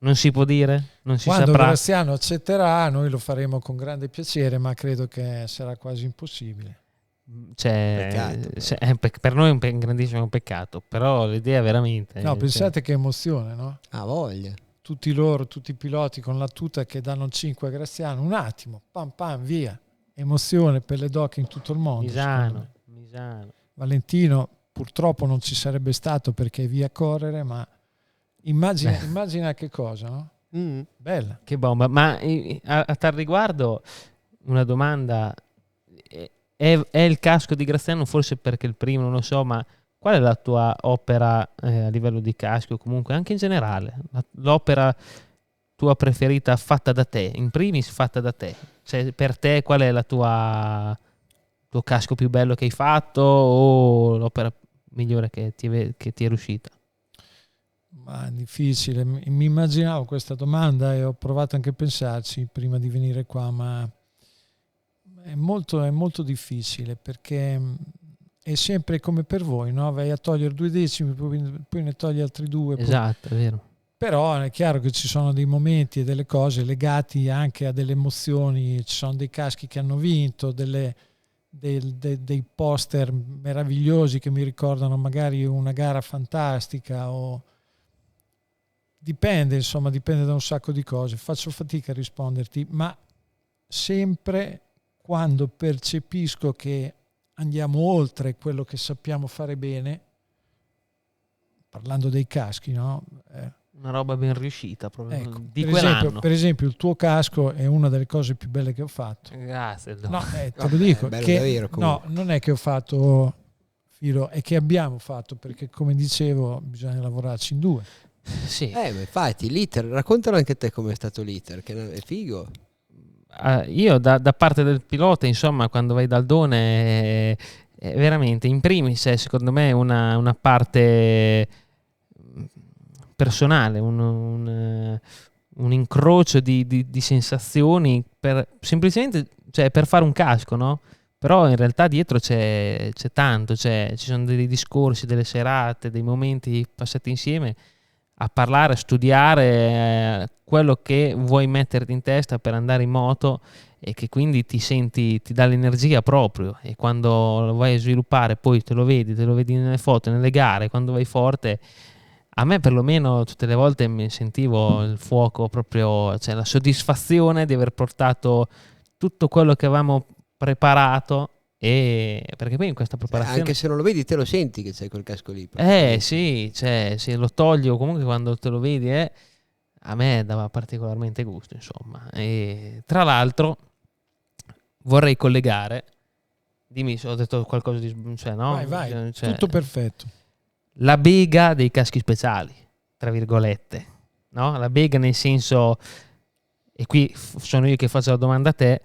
Non si può dire? Non si quando saprà? Graziano accetterà noi lo faremo con grande piacere, ma credo che sarà quasi impossibile. Cioè, Peccato, per noi è un grandissimo peccato, però l'idea veramente... No, pensate che emozione, no? Ha voglia. Tutti i piloti con la tuta che danno 5 a Graziano, un attimo, pam pam, via. Emozione per le doc in tutto il mondo. secondo me. Misano. Valentino purtroppo non ci sarebbe stato perché è via a correre, ma immagina che cosa, no? Mm. Bella. Che bomba, ma a tal riguardo una domanda, è il casco di Graziano forse perché il primo, non lo so, ma qual è la tua opera a livello di casco, comunque anche in generale, l'opera tua preferita fatta da te, in primis fatta da te, cioè per te qual è tuo casco più bello che hai fatto o l'opera migliore che ti è riuscita? Ma è difficile, mi immaginavo questa domanda e ho provato anche a pensarci prima di venire qua, ma è molto difficile, perché è sempre come per voi, no? Vai a togliere 2 decimi, poi ne togli altri 2. Esatto, è vero. Però è chiaro che ci sono dei momenti e delle cose legati anche a delle emozioni, ci sono dei caschi che hanno vinto, dei poster meravigliosi che mi ricordano magari una gara fantastica, o dipende da un sacco di cose. Faccio fatica a risponderti, ma sempre quando percepisco che andiamo oltre quello che sappiamo fare bene, parlando dei caschi, no? Una roba ben riuscita proprio, Ecco, di quell'anno. per esempio il tuo casco è una delle cose più belle che ho fatto. Grazie. No, te lo dico, bello che davvero, no, non è che ho fatto filo, è che abbiamo fatto, perché come dicevo bisogna lavorarci in 2. Sì. Ma infatti l'iter, raccontalo anche te com'è stato l'iter, che è figo. Io da parte del pilota, insomma, quando vai dal Done, è veramente, in primis è secondo me una parte personale, un incrocio di sensazioni, semplicemente, cioè, per fare un casco, no? Però in realtà dietro c'è tanto, ci sono dei discorsi, delle serate, dei momenti passati insieme a parlare, a studiare quello che vuoi metterti in testa per andare in moto, e che quindi ti dà l'energia proprio, e quando lo vai a sviluppare poi te lo vedi nelle foto, nelle gare, quando vai forte. A me perlomeno tutte le volte mi sentivo il fuoco proprio, cioè la soddisfazione di aver portato tutto quello che avevamo preparato, e perché poi in questa preparazione, Anche se non lo vedi te lo senti che c'è quel casco lì. sì, cioè, se lo togli o comunque quando te lo vedi, a me dava particolarmente gusto, insomma. E tra l'altro vorrei collegare, dimmi se ho detto qualcosa di, cioè, no? Vai, Cioè, tutto perfetto. la bega dei caschi speciali, tra virgolette, no? La bega nel senso, e qui sono io che faccio la domanda a te,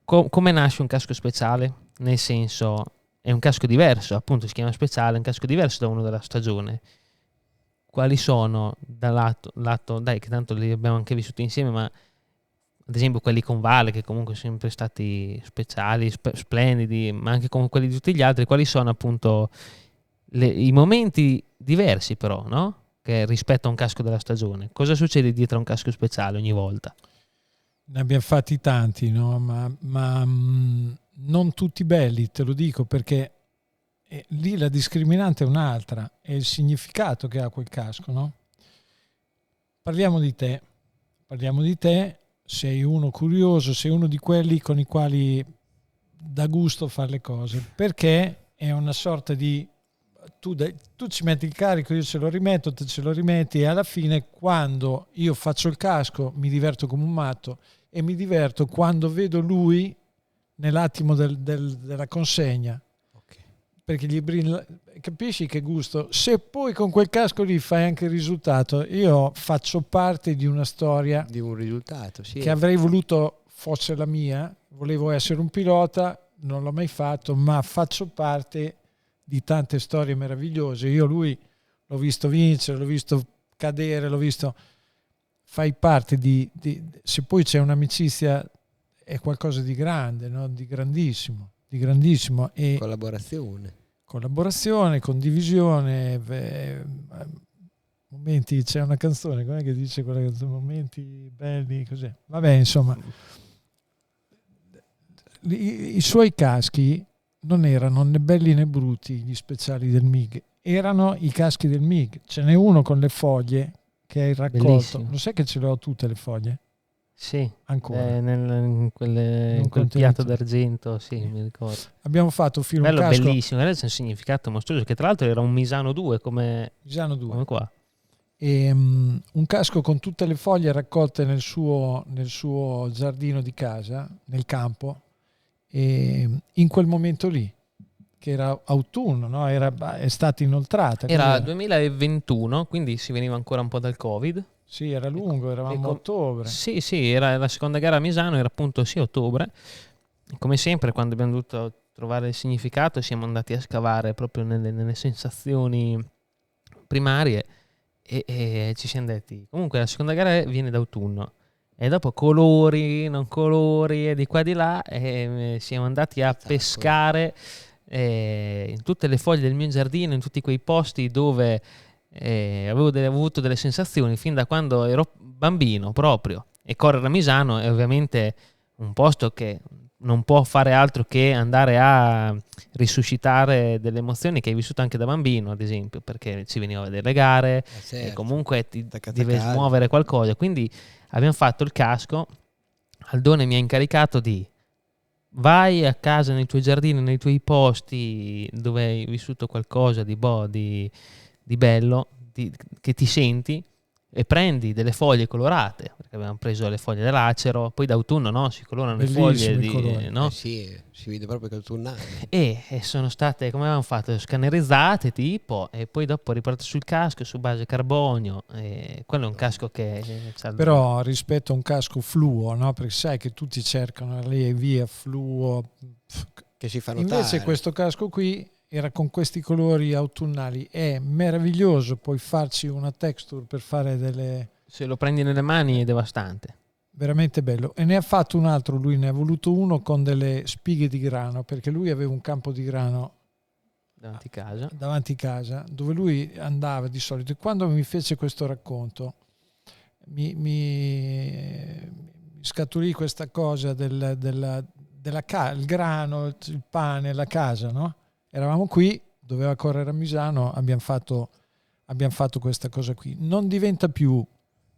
come nasce un casco speciale? Nel senso, è un casco diverso, appunto si chiama speciale, è un casco diverso da uno della stagione. Quali sono dal lato, dai, che tanto li abbiamo anche vissuti insieme, ma ad esempio quelli con Vale, che comunque sono sempre stati speciali, splendidi, ma anche come quelli di tutti gli altri, quali sono appunto i momenti diversi però, no? Che rispetto a un casco della stagione. Cosa succede dietro a un casco speciale ogni volta? Ne abbiamo fatti tanti, no? Ma non tutti belli, te lo dico, perché lì la discriminante è un'altra, è il significato che ha quel casco, no? Parliamo di te, sei uno curioso, sei uno di quelli con i quali dà gusto fare le cose, perché è una sorta di tu ci metti il carico, io ce lo rimetto, te ce lo rimetti, e alla fine quando io faccio il casco mi diverto come un matto, e mi diverto quando vedo lui nell'attimo della consegna, perché gli brilla, capisci che gusto? Se poi con quel casco lì fai anche il risultato, io faccio parte di una storia Di un risultato, sì. che avrei voluto fosse la mia, volevo essere un pilota, non l'ho mai fatto, ma faccio parte di tante storie meravigliose. Io lui l'ho visto vincere, l'ho visto cadere, l'ho visto, fai parte se poi c'è un'amicizia è qualcosa di grande, no? Di grandissimo, e collaborazione, condivisione, momenti, c'è una canzone, com'è che dice quella canzone, momenti belli, così. Vabbè, insomma, i suoi caschi non erano né belli né brutti, gli speciali del MiG, erano i caschi del MiG. Ce n'è uno con le foglie che hai raccolto. Bellissimo. Lo sai che ce le ho tutte le foglie? Sì, Ancora. In quel piatto d'argento, sì, mi ricordo. Abbiamo fatto fino a un Bello, casco. bellissimo, c'è un significato mostruoso, che tra l'altro era un Misano 2 come qua. E, un casco con tutte le foglie raccolte nel suo giardino di casa, nel campo, e in quel momento lì, che era autunno, no? È stata inoltrata. Era 2021, quindi si veniva ancora un po' dal Covid. Sì, era lungo, eravamo a ottobre. Sì, era la seconda gara a Misano, era appunto ottobre. Come sempre, quando abbiamo dovuto trovare il significato, siamo andati a scavare proprio nelle sensazioni primarie, e ci siamo detti, comunque la seconda gara viene d'autunno, E dopo colori, non colori, e di qua e di là, e siamo andati a pescare in tutte le foglie del mio giardino, in tutti quei posti dove avevo avuto delle sensazioni fin da quando ero bambino proprio. E Corre Ramisano è ovviamente un posto che non può fare altro che andare a risuscitare delle emozioni che hai vissuto anche da bambino, ad esempio, perché ci veniva a vedere le gare, certo. e comunque ti Attaccata deve a casa. smuovere qualcosa. Quindi abbiamo fatto il casco. Aldone mi ha incaricato di: vai a casa, nei tuoi giardini, nei tuoi posti dove hai vissuto qualcosa di bello, che ti senti, e prendi delle foglie colorate, perché abbiamo preso le foglie dell'acero, poi d'autunno, no, si colorano le foglie Bellissimi colori. no? Sì, si vede proprio che è autunnale. E sono state, come avevamo fatto, scannerizzate tipo, e poi dopo riportate sul casco su base carbonio. E quello è un casco che c'ha Però rispetto a un casco fluo, no? Perché sai che tutti cercano lì e via fluo, Che si fa notare. invece questo casco qui era con questi colori autunnali, è meraviglioso. Puoi farci una texture per fare delle... se lo prendi nelle mani è devastante. veramente bello. E ne ha fatto un altro, lui ne ha voluto uno con delle spighe di grano, perché lui aveva un campo di grano davanti casa dove lui andava di solito. E quando mi fece questo racconto mi scaturì questa cosa il grano, il pane, la casa, no? Eravamo qui, doveva Correre Ramisano, abbiamo fatto questa cosa qui. Non diventa più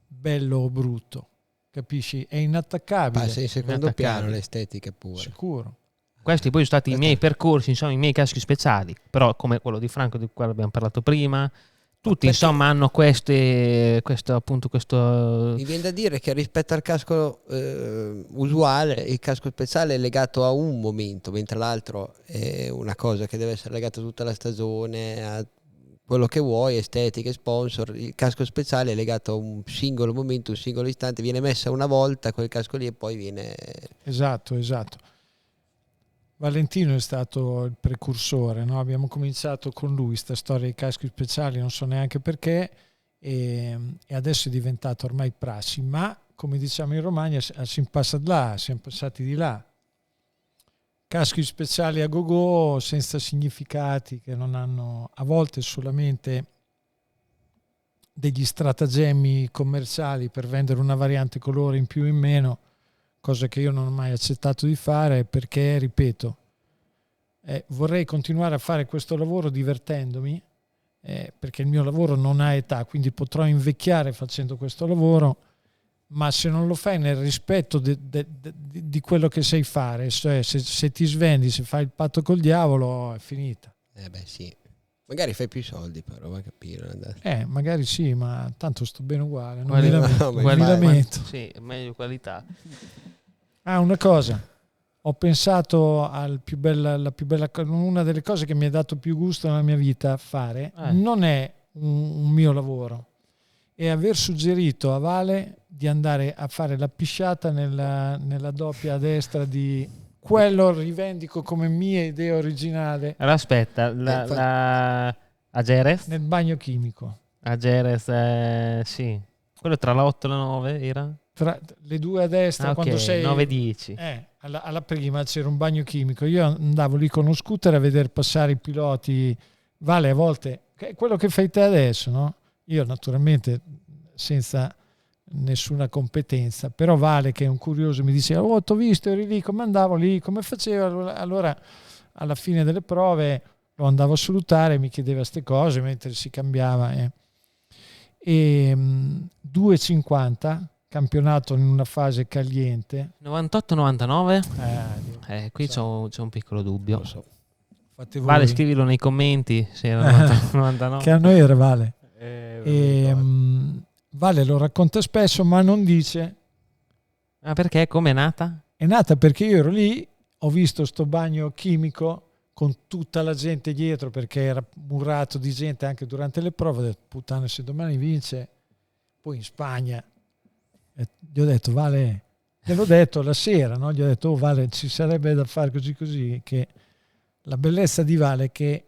bello o brutto, capisci? È inattaccabile. Passa in secondo piano l'estetica pure. Sicuro. Questi poi sono stati i miei percorsi, insomma, i miei caschi speciali, però come quello di Franco di cui abbiamo parlato prima, tutti insomma hanno questo Mi viene da dire che rispetto al casco usuale, il casco speciale è legato a un momento, mentre l'altro è una cosa che deve essere legata a tutta la stagione, a quello che vuoi, estetiche, sponsor. Il casco speciale è legato a un singolo momento, un singolo istante, viene messa una volta quel casco lì e poi viene... Esatto. Valentino è stato il precursore, no? Abbiamo cominciato con lui sta storia dei caschi speciali, non so neanche perché, e adesso è diventato ormai prassi, ma come diciamo in Romagna si passa di là, siamo passati di là. Caschi speciali a go-go senza significati, che non hanno a volte solamente degli stratagemmi commerciali per vendere una variante colore in più o in meno, cosa che io non ho mai accettato di fare, perché, ripeto, vorrei continuare a fare questo lavoro divertendomi, perché il mio lavoro non ha età, quindi potrò invecchiare facendo questo lavoro, ma se non lo fai nel rispetto di quello che sai fare, cioè se ti svendi, se fai il patto col diavolo, è finita. beh sì, magari fai più soldi però, va a capire. Magari sì, ma tanto sto bene uguale, non No, mi lamento. Sì, meglio qualità. Una cosa, ho pensato la più bella, una delle cose che mi ha dato più gusto nella mia vita fare, non è un mio lavoro, è aver suggerito a Vale di andare a fare la pisciata nella doppia a destra di quello, rivendico come mia idea originale. Allora aspetta, a Jerez? Nel bagno chimico. A Jerez, sì. Quello tra la 8 e la 9 era? Tra le due a destra, quando sei 9-10. Alla prima c'era un bagno chimico, io andavo lì con uno scooter a vedere passare i piloti. Vale, a volte è quello che fai te adesso, no? Io naturalmente senza nessuna competenza, però Vale, che è un curioso, mi diceva: oh, t'ho visto, eri lì, come andavo lì, come facevo? Allora alla fine delle prove lo andavo a salutare, mi chiedeva ste cose mentre si cambiava, e 2,50 campionato in una fase caliente. 98-99? Qui c'è un piccolo dubbio. Fate Vale, voi. scrivilo nei commenti se era 99. Che anno era Vale? Vale lo racconta spesso, ma non dice. Perché? Come è nata? È nata perché io ero lì, ho visto sto bagno chimico con tutta la gente dietro, perché era murato di gente anche durante le prove. Ho detto: puttana, se domani vince, poi in Spagna. Gli ho detto: Vale, gliel'ho detto la sera, no? Gli ho detto: oh Vale, ci sarebbe da fare così, che la bellezza di Vale è che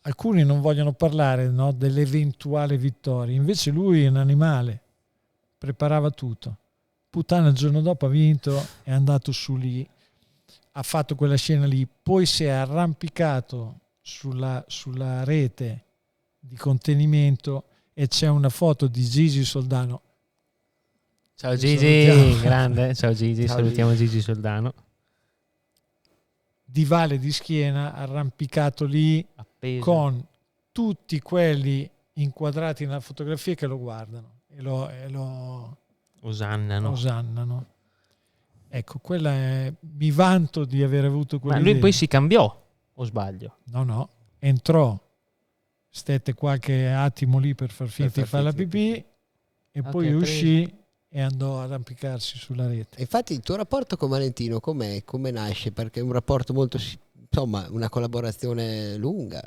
alcuni non vogliono parlare, no, dell'eventuale vittoria, invece lui è un animale, preparava tutto, puttana il giorno dopo ha vinto, è andato su lì, ha fatto quella scena lì, poi si è arrampicato sulla rete di contenimento e c'è una foto di Gigi Soldano. Ciao Che Gigi, salutiamo. grande, ciao Gigi, Ciao salutiamo Gigi Soldano. Di Vale di schiena, arrampicato lì Appeso. con tutti quelli inquadrati nella fotografia che lo guardano e lo Osannano. osannano. Ecco, quella è, mi vanto di aver avuto Ma quella lui idea. poi si cambiò, o sbaglio? No, entrò, stette qualche attimo lì per far finta di fare la pipì e Ok, poi preso. uscì e andò ad arrampicarsi sulla rete. Infatti il tuo rapporto con Valentino com'è? Come nasce? Perché è un rapporto molto, insomma, una collaborazione lunga.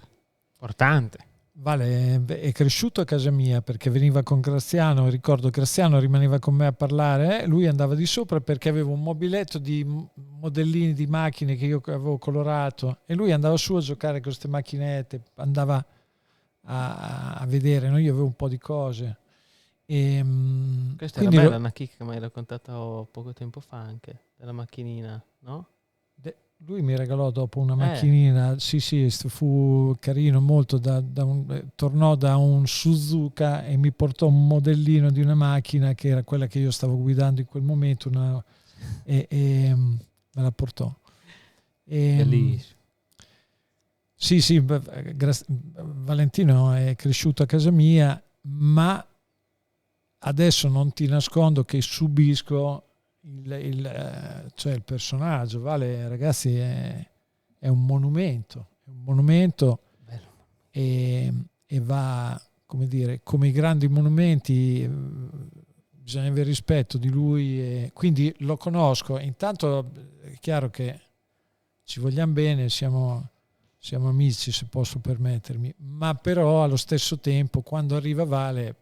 Importante. Vale è cresciuto a casa mia perché veniva con Graziano, ricordo Graziano rimaneva con me a parlare, lui andava di sopra perché avevo un mobiletto di modellini di macchine che io avevo colorato e lui andava su a giocare con queste macchinette, andava a vedere, no? Io avevo un po' di cose. E, Questa era quindi bella, una chicca che mi hai raccontato poco tempo fa anche, della macchinina, no? lui mi regalò dopo una macchinina, sì, fu carino molto, tornò da un Suzuka e mi portò un modellino di una macchina che era quella che io stavo guidando in quel momento e me la portò. Bellissimo. Sì, Valentino è cresciuto a casa mia, ma adesso non ti nascondo che subisco cioè il personaggio. Vale, ragazzi, è un monumento, Bello. e va, come dire, come i grandi monumenti, bisogna avere rispetto di lui e quindi lo conosco. Intanto è chiaro che ci vogliamo bene, siamo amici, se posso permettermi, ma però allo stesso tempo quando arriva Vale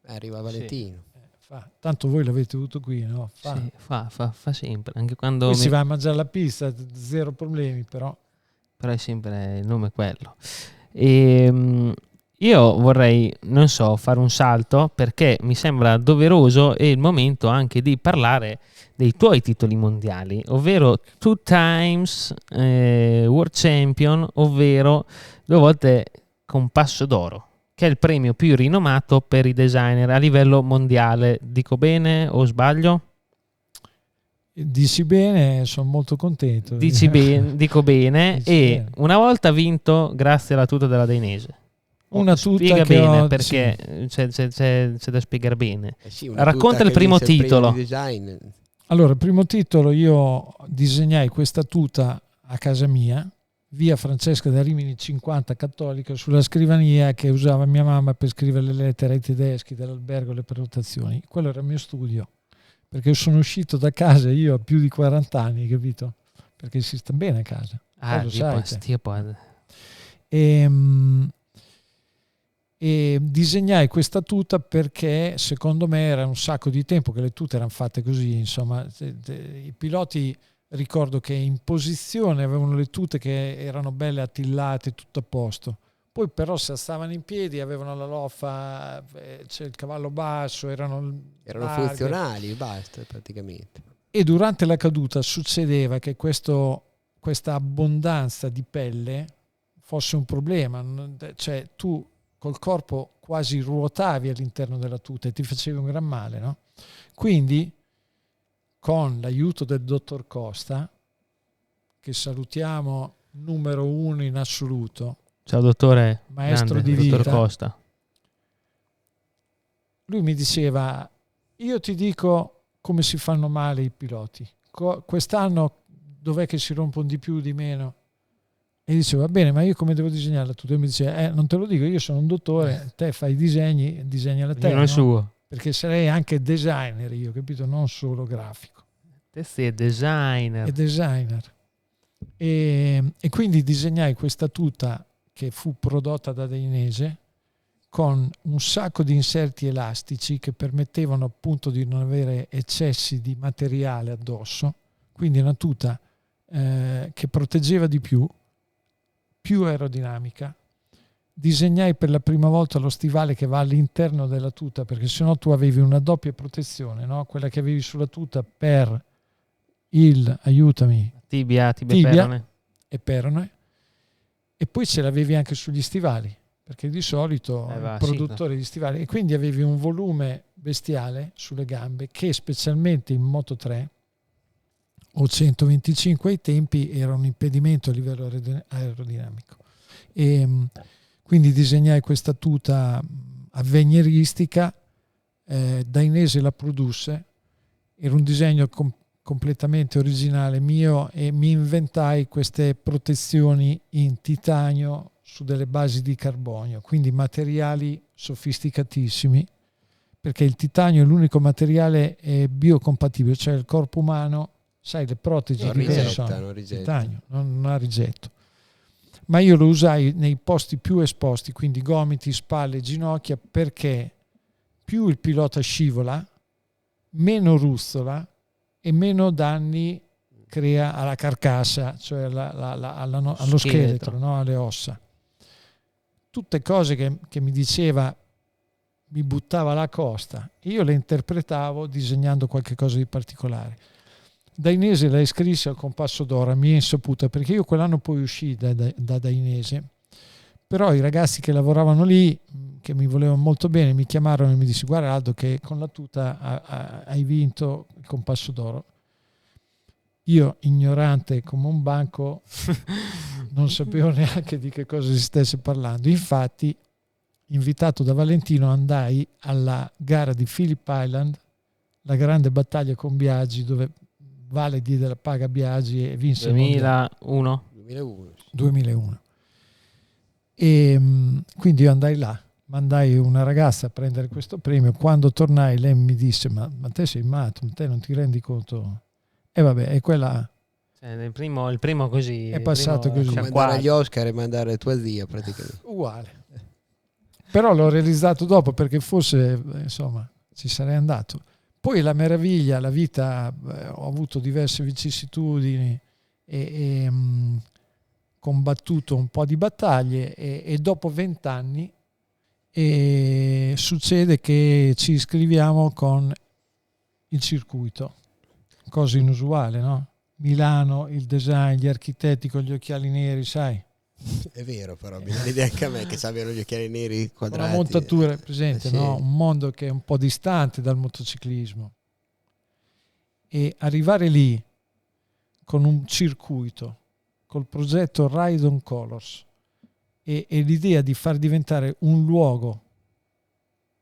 Arriva Valentino. tanto voi l'avete avuto qui, no? Sì, fa sempre, anche quando Poi si va a mangiare la pizza, zero problemi, però è sempre il nome quello. Io vorrei, non so, fare un salto perché mi sembra doveroso e il momento anche di parlare dei tuoi titoli mondiali, ovvero 2 times World Champion, ovvero 2 volte Compasso d'Oro, che è il premio più rinomato per i designer a livello mondiale. Dico bene o sbaglio? dici bene, sono molto contento. Dico bene. Dici E bene. una volta vinto grazie alla tuta della Dainese. Una tuta Spiega che bene ho, perché c'è da spiegare bene. Sì, una Racconta tuta il che primo vince il premio titolo. di design. Allora, il primo titolo, io disegnai questa tuta a casa mia, via Francesca da Rimini 50 Cattolica, sulla scrivania che usava mia mamma per scrivere le lettere ai tedeschi dell'albergo, le prenotazioni. Quello era il mio studio, perché sono uscito da casa io a più di 40 anni, capito? Perché si sta bene a casa. Lo sai, e disegnai questa tuta perché secondo me era un sacco di tempo che le tute erano fatte così, insomma, i piloti, ricordo che in posizione avevano le tute che erano belle attillate, tutto a posto, poi però se stavano in piedi avevano la loffa, c'è il cavallo basso, erano larghe. Funzionali, basta praticamente. E durante la caduta succedeva che questa abbondanza di pelle fosse un problema, cioè tu col corpo quasi ruotavi all'interno della tuta e ti facevi un gran male, no? Quindi con l'aiuto del dottor Costa, che salutiamo, numero 1 in assoluto, Ciao dottore, maestro grande, di vita, dottor Costa. lui mi diceva: io ti dico come si fanno male i piloti, quest'anno dov'è che si rompono di più, di meno? E dicevo: va bene, ma io come devo disegnarla tu? E mi dice: non te lo dico, io sono un dottore, te fai i disegni, disegnala te, Non no? è suo. Perché sarei anche designer io, capito? Non solo grafico. Te sei designer. E designer. E quindi disegnai questa tuta che fu prodotta da Dainese con un sacco di inserti elastici che permettevano appunto di non avere eccessi di materiale addosso, quindi una tuta che proteggeva di più aerodinamica, disegnai per la prima volta lo stivale che va all'interno della tuta, perché sennò tu avevi una doppia protezione, no? Quella che avevi sulla tuta per il, aiutami, Tibia perone. e perone, e poi ce l'avevi anche sugli stivali, perché di solito il produttore di stivali, e quindi avevi un volume bestiale sulle gambe che specialmente in Moto 3 o 125 ai tempi era un impedimento a livello aerodinamico. E quindi disegnai questa tuta avveniristica, Dainese la produsse, era un disegno completamente originale mio, e mi inventai queste protezioni in titanio su delle basi di carbonio, quindi materiali sofisticatissimi, perché il titanio è l'unico materiale biocompatibile, cioè il corpo umano, sai, le protesi di titanio non ha rigetto, ma io lo usai nei posti più esposti, quindi gomiti, spalle, ginocchia, perché più il pilota scivola, meno ruzzola e meno danni crea alla carcassa, cioè allo scheletro, no? Alle ossa. Tutte cose che mi diceva, mi buttava alla costa, io le interpretavo disegnando qualche cosa di particolare. Dainese la iscrisse al Compasso d'Oro a mia insaputa, perché io quell'anno poi uscii da Dainese, però i ragazzi che lavoravano lì, che mi volevano molto bene, mi chiamarono e mi dissero: guarda Aldo, che con la tuta hai vinto il Compasso d'Oro. Io, ignorante come un banco, non sapevo neanche di che cosa si stesse parlando. Infatti, invitato da Valentino, andai alla gara di Phillip Island, la grande battaglia con Biagi, dove Vale diede la paga a Biagi e vinse 2001. 2001. E quindi io andai là, mandai una ragazza a prendere questo premio. Quando tornai lei mi disse: ma te sei matto, te non ti rendi conto? E vabbè, è quella... il primo così è passato così. Come andare agli Oscar e mandare tua zia praticamente. Uguale. Però l'ho realizzato dopo, perché forse insomma ci sarei andato. Poi la meraviglia, la vita, ho avuto diverse vicissitudini e combattuto un po' di battaglie, e dopo 20 anni succede che ci iscriviamo con il circuito, cosa inusuale, no? Milano, il design, gli architetti con gli occhiali neri, sai? È vero, però mi dà l'idea anche a me che abbiano gli occhiali neri quadrati. Una montatura presente, sì. No? Un mondo che è un po' distante dal motociclismo, e arrivare lì con un circuito, col progetto Ride on Colors, e l'idea di far diventare un luogo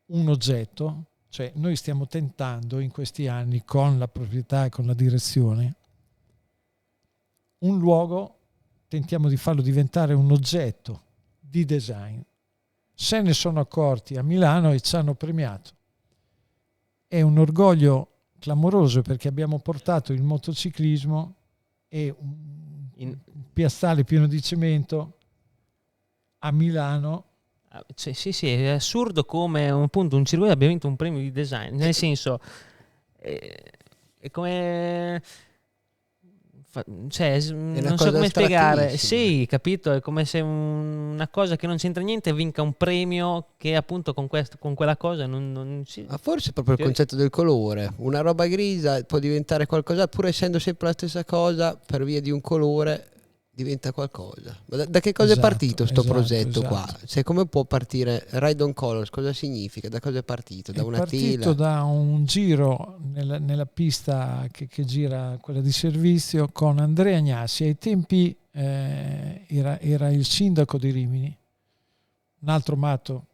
un oggetto, cioè noi stiamo tentando in questi anni, con la proprietà e con la direzione, un luogo, tentiamo di farlo diventare un oggetto di design. Se ne sono accorti a Milano e ci hanno premiato. È un orgoglio clamoroso, perché abbiamo portato il motociclismo e un piazzale pieno di cemento a Milano. Sì, è assurdo come appunto un circuito abbia vinto un premio di design, nel senso è come... non so come spiegare. Sì, capito? È come se una cosa che non c'entra niente vinca un premio che appunto con quella cosa non si... Ma forse è proprio il concetto del colore. Una roba grigia può diventare qualcosa, pur essendo sempre la stessa cosa, per via di un colore diventa qualcosa. Ma da che cosa è partito sto progetto qua? Cioè, come può partire Ride on Colors? Cosa significa? Da cosa è partito? Da una tela? È partito da un giro nella pista che gira, quella di servizio, con Andrea Agnassi. Ai tempi era il sindaco di Rimini, un altro matto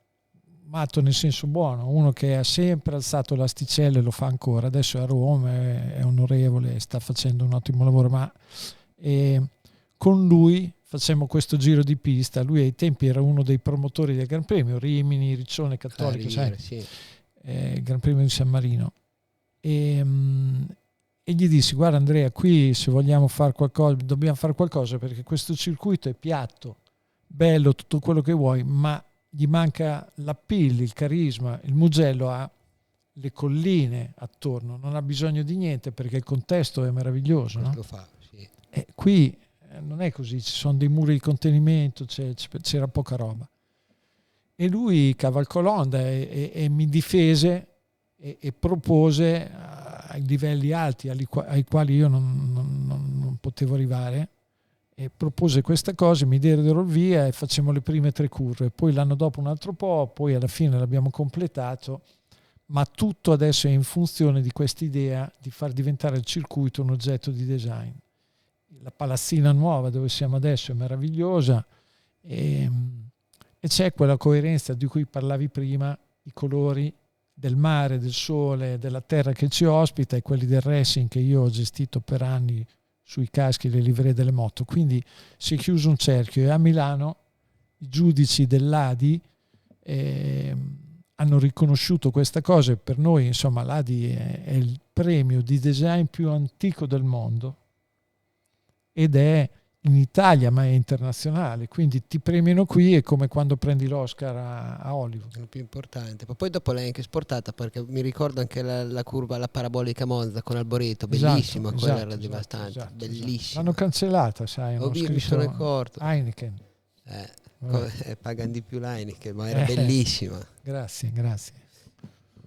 nel senso buono, uno che ha sempre alzato l'asticella e lo fa ancora. Adesso è a Roma, è onorevole, sta facendo un ottimo lavoro, ma con lui facciamo questo giro di pista. Lui ai tempi era uno dei promotori del Gran Premio, Rimini, Riccione, Cattolica, sì. Il Gran Premio di San Marino. E gli dissi: guarda Andrea, qui se vogliamo fare qualcosa, dobbiamo fare qualcosa, perché questo circuito è piatto, bello, tutto quello che vuoi, ma gli manca l'appeal, il carisma. Il Mugello ha le colline attorno, non ha bisogno di niente, perché il contesto è meraviglioso, no? Lo fa, sì. Qui non è così, ci sono dei muri di contenimento, c'era poca roba. E lui cavalcò l'onda e mi difese e propose ai livelli alti ai quali io non potevo arrivare, e propose questa cosa, mi diedero il via e facemmo le prime 3 curve, poi l'anno dopo un altro po', poi alla fine l'abbiamo completato, ma tutto adesso è in funzione di quest'idea di far diventare il circuito un oggetto di design. La palazzina nuova dove siamo adesso è meravigliosa, e c'è quella coerenza di cui parlavi prima, i colori del mare, del sole, della terra che ci ospita, e quelli del racing che io ho gestito per anni sui caschi, le livree delle moto. Quindi si è chiuso un cerchio, e a Milano i giudici dell'ADI hanno riconosciuto questa cosa, e per noi insomma l'ADI è il premio di design più antico del mondo, ed è in Italia ma è internazionale, quindi ti premiano qui, è come quando prendi l'Oscar a Hollywood. È il più importante. Ma poi dopo l'hai anche esportata, perché mi ricordo anche la curva, la parabolica Monza con Alboreto, bellissima, quella era devastante, bellissima. L'hanno cancellata, sai, Ho visto, mi sono accorto. Heineken. Pagano di più l'Heineken, ma era bellissima. Grazie.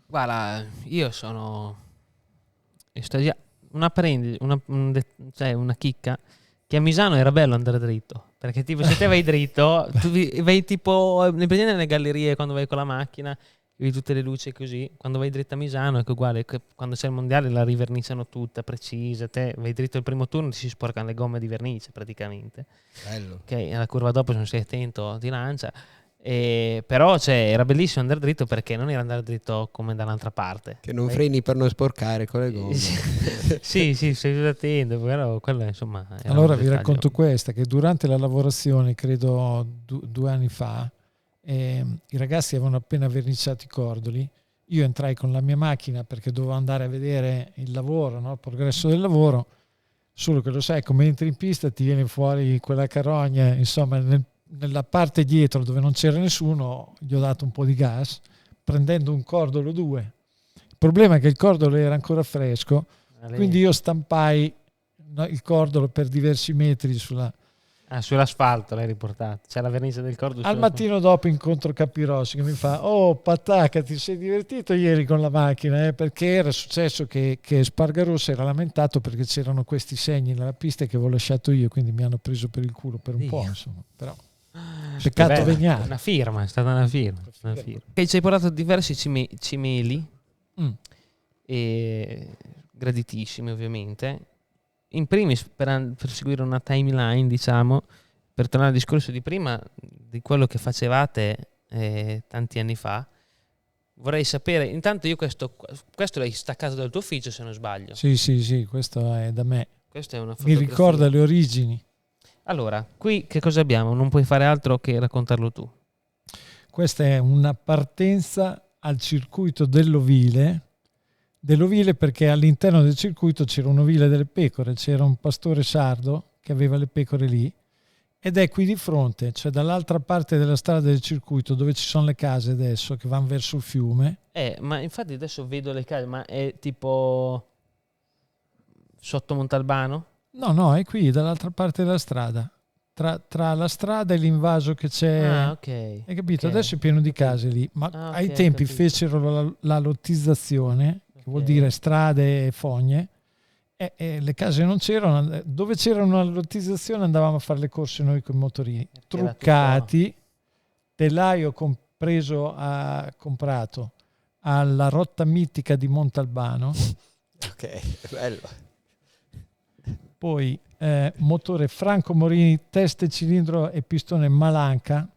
Guarda, io sono estasiato. Una chicca, che a Misano era bello andare dritto, perché tipo se te vai dritto tu vai tipo nelle gallerie, quando vai con la macchina vedi tutte le luci così. Quando vai dritto a Misano è uguale, quando c'è il mondiale la riverniciano tutta precisa, te vai dritto il primo turno ti si sporcano le gomme di vernice praticamente. Bello. Ok, alla curva dopo se non sei attento ti lancia. Però era bellissimo andare dritto, perché non era andare dritto come dall'altra parte, che non freni per non sporcare con le gomme. sì, sei attento, però quello insomma. Allora vi racconto questa, che durante la lavorazione, credo 2 anni fa, i ragazzi avevano appena verniciato i cordoli. Io entrai con la mia macchina perché dovevo andare a vedere il lavoro, no? Il progresso del lavoro, solo che lo sai, come entri in pista ti viene fuori quella carogna, insomma nella parte dietro dove non c'era nessuno gli ho dato un po' di gas prendendo un cordolo 2. Il problema è che il cordolo era ancora fresco, quindi io stampai il cordolo per diversi metri sull'asfalto. L'hai riportato, c'è la vernice del cordolo. Al mattino dopo incontro Capirossi che mi fa: oh Patacca, ti sei divertito ieri con la macchina? Perché era successo che Spargarò si era lamentato perché c'erano questi segni nella pista che avevo lasciato io, quindi mi hanno preso per il culo per un po', insomma. Però peccato veniale. Una firma, è stata una firma. Che ci hai portato diversi cimeli, e graditissimi ovviamente. In primis per seguire una timeline, diciamo, per tornare al discorso di prima, di quello che facevate tanti anni fa, vorrei sapere, intanto io questo l'hai staccato dal tuo ufficio se non sbaglio. Sì, questo è da me. Questa è una mi ricorda le origini. Allora, qui che cosa abbiamo? Non puoi fare altro che raccontarlo tu. Questa è una partenza al circuito dell'ovile, perché all'interno del circuito c'era un ovile delle pecore, c'era un pastore sardo che aveva le pecore lì, ed è qui di fronte, cioè dall'altra parte della strada del circuito dove ci sono le case adesso che vanno verso il fiume. Ma infatti adesso vedo le case, ma è tipo sotto Montalbano? No, è qui dall'altra parte della strada, tra la strada e l'invaso che c'è. Ok. Hai capito? Okay. Adesso è pieno di case lì, ma ai tempi fecero la lottizzazione, che vuol dire strade e fogne, e le case non c'erano. Dove c'era una lottizzazione andavamo a fare le corse noi con i motorini, truccati, telaio comprato alla rotta mitica di Montalbano. Ok, bello. Poi motore Franco Morini, testa e cilindro e pistone Malanca,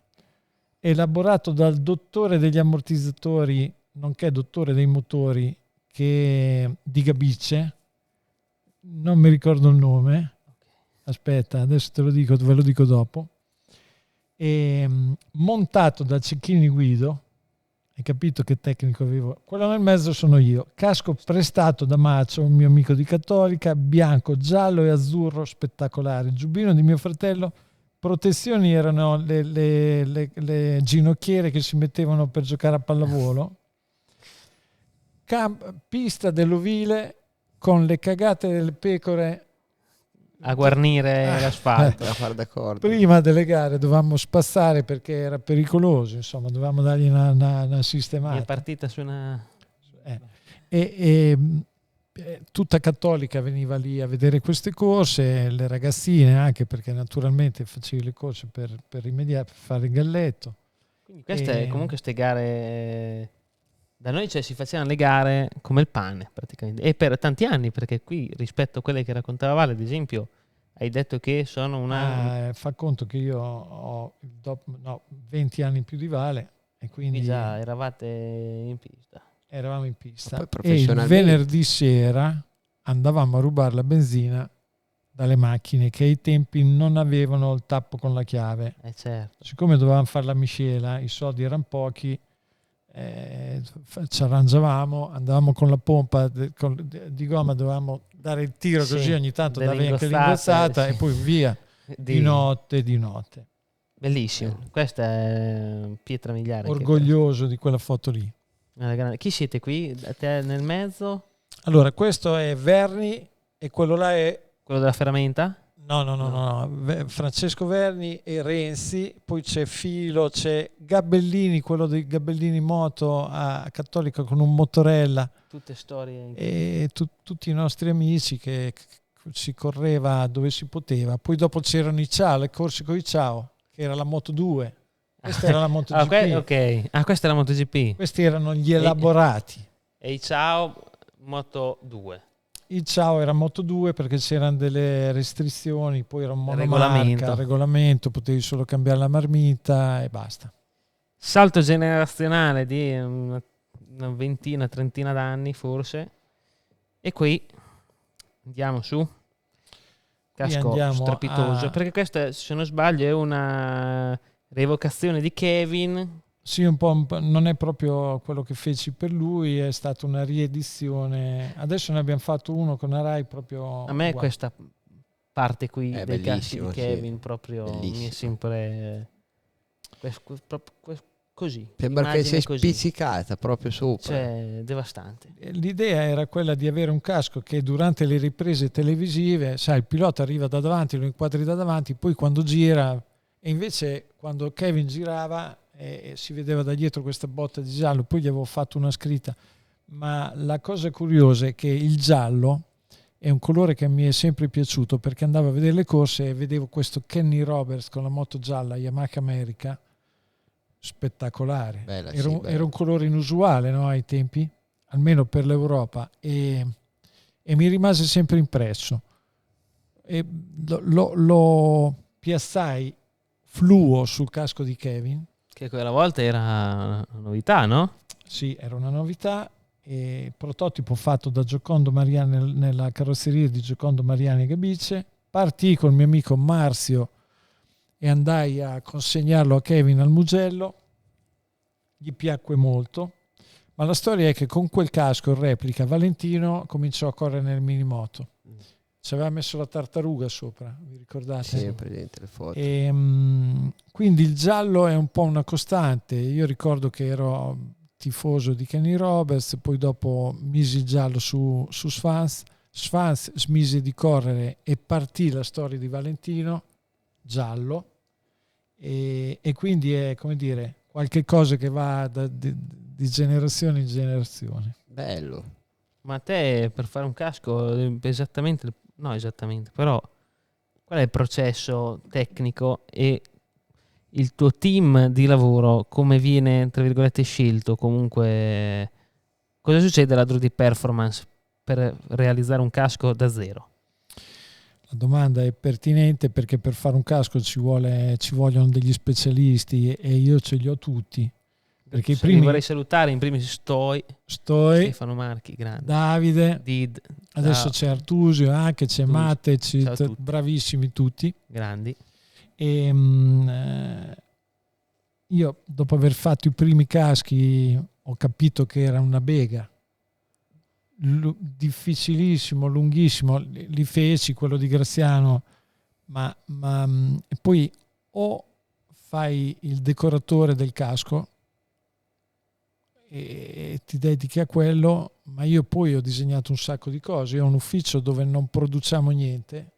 elaborato dal dottore degli ammortizzatori, nonché dottore dei motori di Gabice, non mi ricordo il nome, aspetta, adesso te lo dico, ve lo dico dopo, e montato da Cecchini Guido. Hai capito che tecnico avevo? Quello nel mezzo sono io. Casco prestato da Macio, un mio amico di Cattolica, bianco, giallo e azzurro, spettacolare. Giubbino di mio fratello. Protezioni erano le ginocchiere che si mettevano per giocare a pallavolo. Pista dell'ovile con le cagate delle pecore a guarnire l'asfalto. Da far d'accordo. Prima delle gare dovevamo spazzare perché era pericoloso, insomma, dovevamo dargli una Mi è sistemata. partita su una... E tutta cattolica veniva lì a vedere queste corse, le ragazzine anche, perché naturalmente facevi le corse per rimediare, per fare il galletto. Quindi queste comunque ste gare... Da noi si facevano le gare come il pane praticamente, e per tanti anni, perché qui rispetto a quelle che raccontava Vale, ad esempio, hai detto che sono Fa conto che io ho 20 anni più di Vale e quindi già eravate in pista. eravamo in pista. Ma poi E il professionalmente. venerdì sera andavamo a rubare la benzina dalle macchine che ai tempi non avevano il tappo con la chiave. Certo. Siccome dovevamo fare la miscela, i soldi erano pochi, ci arrangiavamo, andavamo con la pompa di gomma, dovevamo dare il tiro, Sì, così ogni tanto delle davi anche ingozzate, l'ingozzata sì. e poi via, di notte. Bellissimo. Questa è pietra miliare. anche Orgoglioso di quella foto lì. questa. Chi siete qui? A te nel mezzo? Allora, questo è Verni e quello là è Quello della ferramenta? No. Francesco Verni e Renzi, poi c'è Filo, c'è Gabellini, quello dei Gabellini Moto a Cattolica con un motorella, Tutte storie. e tutti i nostri amici che si correva dove si poteva. Poi dopo c'erano i Ciao, le corse con i Ciao, che era la Moto 2. Questa era la MotoGP. Ok. Questa è la MotoGP. Questi erano gli elaborati. E i Ciao Moto 2. Il Ciao era Moto 2 perché c'erano delle restrizioni, poi era un Regolamento. regolamento, potevi solo cambiare la marmita e basta. Salto generazionale di una ventina, trentina d'anni forse. E qui andiamo su. Casco andiamo strepitoso. a- Perché questa, se non sbaglio, è una rievocazione di Kevin. Sì, un po', non è proprio quello che feci per lui, è stata una riedizione. Adesso ne abbiamo fatto uno con la Rai proprio A me uguale. questa parte qui È dei caschi di bellissimo, sì. Kevin proprio mi è Bellissimo. sempre così. Sembra che immagine sia così. spiccicata proprio sopra. Cioè, devastante. L'idea era quella di avere un casco che durante le riprese televisive, sai, il pilota arriva da davanti, lo inquadri da davanti, poi quando gira, e invece quando Kevin girava si vedeva da dietro questa botta di giallo, poi gli avevo fatto una scritta. Ma la cosa curiosa è che il giallo è un colore che mi è sempre piaciuto, perché andavo a vedere le corse e vedevo questo Kenny Roberts con la moto gialla Yamaha America, spettacolare. Bella, Era, sì, un, bella. era un colore inusuale, no, ai tempi, almeno per l'Europa, e mi rimase sempre impresso. E lo piazzai fluo sul casco di Kevin. Che quella volta era una novità, no? Sì, era una novità. E prototipo fatto da Giocondo Mariani nella carrozzeria di Giocondo Mariani e Gabice. Partì col mio amico Marzio e andai a consegnarlo a Kevin al Mugello. Gli piacque molto, ma la storia è che con quel casco in replica Valentino cominciò a correre nel minimoto. Ci aveva messo la tartaruga sopra, vi ricordate? Sì, è presente le foto. Quindi il giallo è un po' una costante. Io ricordo che ero tifoso di Kenny Roberts, poi dopo misi il giallo su Svans smise di correre e partì la storia di Valentino giallo, e quindi è, come dire, qualche cosa che va di generazione in generazione. Bello. Ma te per fare un casco no esattamente, però qual è il processo tecnico e il tuo team di lavoro come viene, tra virgolette, scelto? Comunque, cosa succede alla Drudy Performance per realizzare un casco da zero? La domanda è pertinente perché per fare un casco ci vogliono degli specialisti e io ce li ho tutti. Perché i Li primi vorrei salutare in primis Stoi, Stefano Marchi, grande. Davide, Did, adesso ciao, c'è Artusio anche, c'è Artusio. Matte, Ciao a tutti. bravissimi tutti. grandi. E io dopo aver fatto i primi caschi ho capito che era una bega, difficilissimo, lunghissimo. Li feci, quello di Graziano, ma poi o fai il decoratore del casco e ti dedichi a quello, ma io poi ho disegnato un sacco di cose. Io ho un ufficio dove non produciamo niente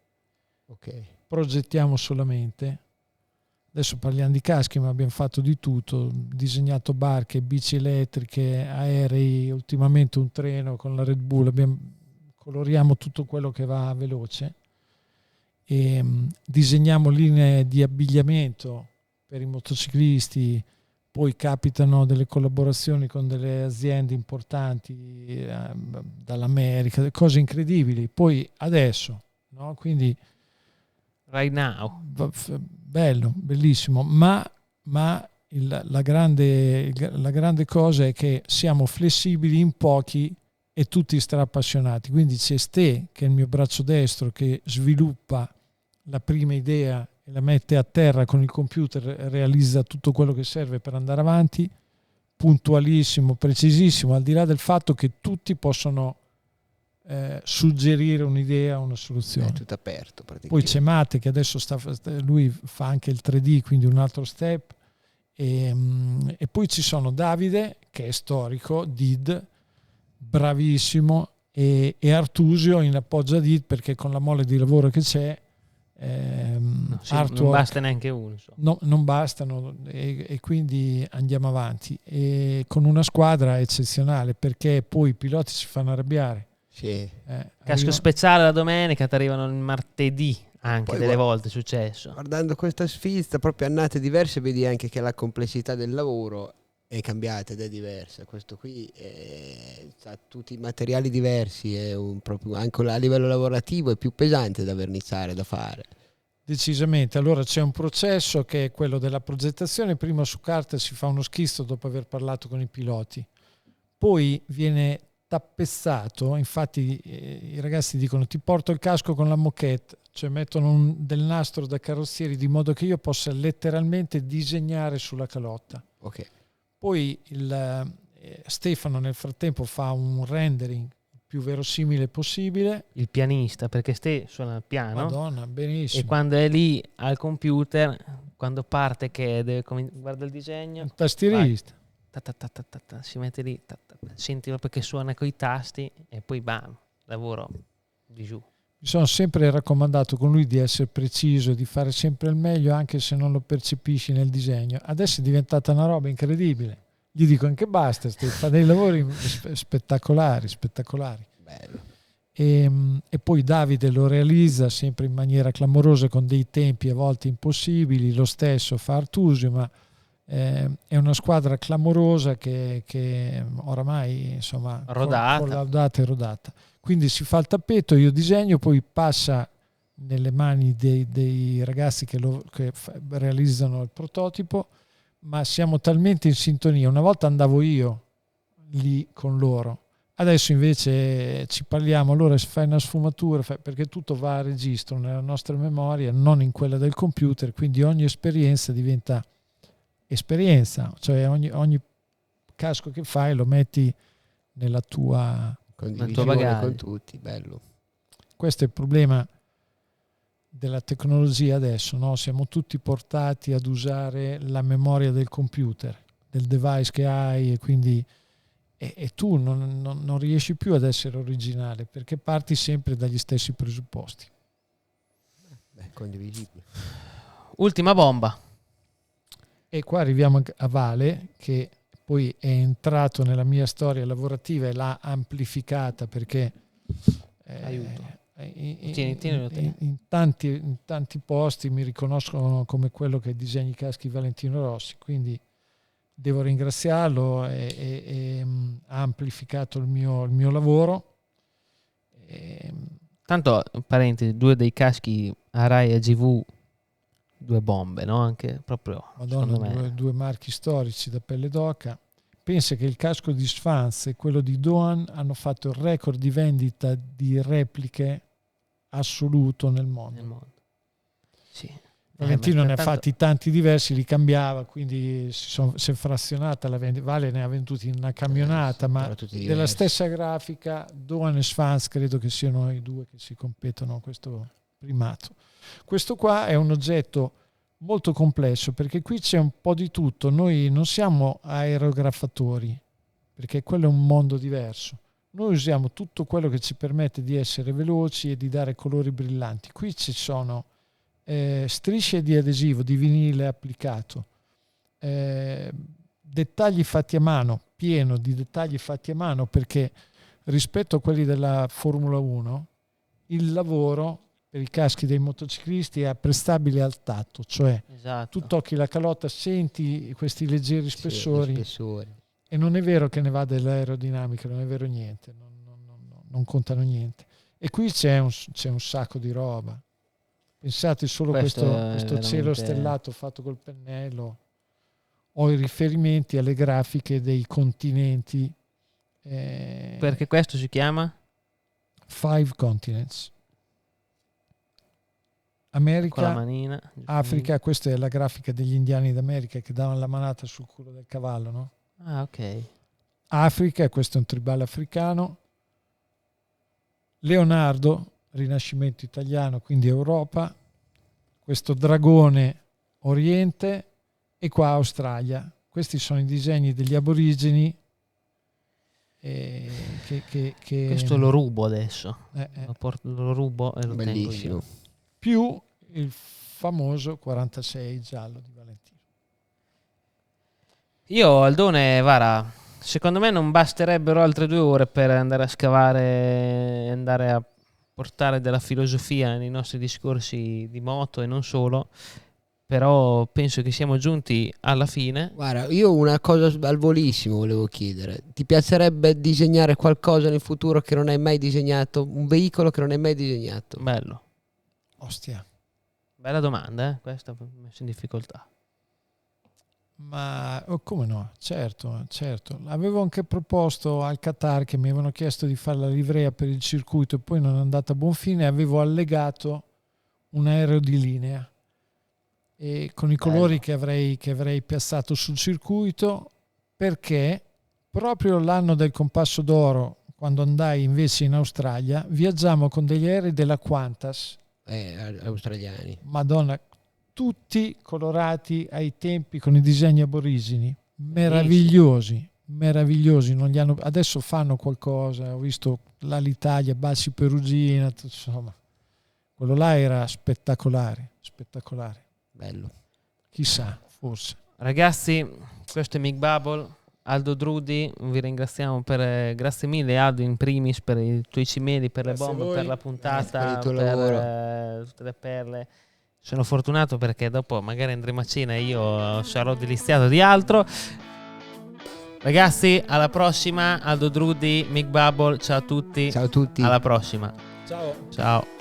Ok. progettiamo solamente. Adesso parliamo di caschi, ma abbiamo fatto di tutto, disegnato barche, bici elettriche, aerei, ultimamente un treno con la Red Bull, coloriamo tutto quello che va veloce e disegniamo linee di abbigliamento per i motociclisti, poi capitano delle collaborazioni con delle aziende importanti dall'America, cose incredibili. Poi adesso, no? Quindi Right now. bello, bellissimo, ma la grande cosa è che siamo flessibili in pochi e tutti strappassionati. Quindi c'è Ste, che è il mio braccio destro, che sviluppa la prima idea e la mette a terra con il computer, realizza tutto quello che serve per andare avanti, puntualissimo, precisissimo, al di là del fatto che tutti possono suggerire un'idea, una soluzione. È tutto aperto praticamente. Poi c'è Mate che adesso lui fa anche il 3D, quindi un altro step, e poi ci sono Davide che è storico, Did, bravissimo, e Artusio in appoggio a Did, perché con la mole di lavoro che c'è Non Artwork, basta neanche uno. no, non bastano, e quindi andiamo avanti e con una squadra eccezionale, perché poi i piloti si fanno arrabbiare. Sì. Casco speciale la domenica, ti arrivano il martedì, anche Poi delle volte è successo. Guardando questa sfilza, proprio annate diverse, vedi anche che la complessità del lavoro è cambiata ed è diversa. Questo qui ha tutti i materiali diversi, proprio, anche a livello lavorativo è più pesante da verniciare, da fare. Decisamente. Allora c'è un processo che è quello della progettazione. Prima su carta si fa uno schizzo dopo aver parlato con i piloti, poi viene tappezzato. Infatti i ragazzi dicono: ti porto il casco con la moquette, cioè mettono del nastro da carrozzieri di modo che io possa letteralmente disegnare sulla calotta. Ok. Poi Stefano nel frattempo fa un rendering più verosimile possibile. Il pianista, perché Ste suona il piano. Madonna, benissimo. E quando è lì al computer, quando parte che deve guarda il disegno, Un tastierista. si mette lì, senti proprio che suona coi tasti e poi bam, lavoro di giù. Mi sono sempre raccomandato con lui di essere preciso e di fare sempre il meglio, anche se non lo percepisci nel disegno. Adesso è diventata una roba incredibile. Gli dico anche basta, fa dei lavori spettacolari. Bello. E poi Davide lo realizza sempre in maniera clamorosa, con dei tempi a volte impossibili. Lo stesso fa Artusio, ma è una squadra clamorosa che oramai, insomma, collaudata e rodata. Quindi si fa il tappeto, io disegno, poi passa nelle mani dei ragazzi che realizzano il prototipo, ma siamo talmente in sintonia. Una volta andavo io lì con loro, adesso invece ci parliamo, allora fai una sfumatura, perché tutto va a registro nella nostra memoria, non in quella del computer, quindi ogni esperienza diventa esperienza, cioè ogni casco che fai lo metti nella tua condivisione con tutti, bello. Questo è il problema della tecnologia adesso, no? Siamo tutti portati ad usare la memoria del computer, del device che hai, e quindi e tu non riesci più ad essere originale, perché parti sempre dagli stessi presupposti. Condivisibile. Ultima bomba. E qua arriviamo a Vale, che poi è entrato nella mia storia lavorativa e l'ha amplificata, perché in tanti posti mi riconoscono come quello che disegna i caschi Valentino Rossi, quindi devo ringraziarlo, e ha amplificato il mio lavoro. Tanto, parentesi, 2 dei caschi Arai e GV, 2 bombe, no? Anche proprio, Madonna, due marchi storici da pelle d'oca. Pensa che il casco di Sfanz e quello di Doan hanno fatto il record di vendita di repliche assoluto nel mondo. Sì. Valentino ne ha fatti tanti diversi, li cambiava, quindi si è frazionata la vendita. Vale ne ha venduti in una camionata, ma della stessa grafica. Doan e Sfanz credo che siano i due che si competono a questo primato. Questo qua è un oggetto molto complesso, perché qui c'è un po' di tutto. Noi non siamo aerografatori, perché quello è un mondo diverso. noi usiamo tutto quello che ci permette di essere veloci e di dare colori brillanti. Qui ci sono strisce di adesivo, di vinile applicato, dettagli fatti a mano, pieno di dettagli fatti a mano, perché rispetto a quelli della Formula 1 il lavoro per i caschi dei motociclisti è apprestabile al tatto, cioè Esatto. tu tocchi la calotta, senti questi leggeri Sì, spessori, e non è vero che ne va dell'aerodinamica, non è vero niente, non contano niente. E qui c'è un sacco di roba. Pensate solo Questo questo è cielo veramente- stellato fatto col pennello, o i riferimenti alle grafiche dei continenti. Perché questo si chiama? 5 continents. Con la America, manina. Africa, questa è la grafica degli indiani d'America che davano la manata sul culo del cavallo, no? Ah, ok. Africa, questo è un tribale africano. Leonardo, Rinascimento italiano, quindi Europa. Questo dragone, Oriente, e qua Australia. Questi sono i disegni degli aborigeni. Che Questo lo rubo adesso. eh, Lo rubo e lo Bellissimo. tengo io. più il famoso 46 giallo di Valentino. Io, Aldone, Vara, secondo me non basterebbero altre 2 ore per andare a scavare, andare a portare della filosofia nei nostri discorsi di moto e non solo, però penso che siamo giunti alla fine. Guarda, io una cosa al volissimo volevo chiedere. Ti piacerebbe disegnare qualcosa nel futuro che non hai mai disegnato? Un veicolo che non hai mai disegnato? Bello. Ostia. Bella domanda, questa mi ha messo in difficoltà. Ma come no? Certo. Avevo anche proposto al Qatar, che mi avevano chiesto di fare la livrea per il circuito e poi non è andata a buon fine. Avevo allegato un aereo di linea e con i colori che avrei piazzato sul circuito, perché proprio l'anno del Compasso d'Oro, quando andai invece in Australia, viaggiamo con degli aerei della Qantas, Australiani. Madonna, tutti colorati ai tempi con i disegni aborigeni, meravigliosi. Non gli hanno, adesso fanno qualcosa, ho visto l'Alitalia, Bassi Perugina, insomma, quello là era spettacolare. Bello. Chissà, forse. Ragazzi, questo è Mick Bubble, Aldo Drudi, vi ringraziamo grazie mille Aldo in primis per i tuoi cimeli, per Grazie le a bombe, voi. per la puntata, Grazie per il tuo lavoro. per tutte le perle. Sono fortunato perché dopo magari andremo a cena e io sarò deliziato di altro. Ragazzi, alla prossima. Aldo Drudi, Mick Bubble, ciao a tutti. Ciao a tutti. Alla prossima. Ciao. Ciao.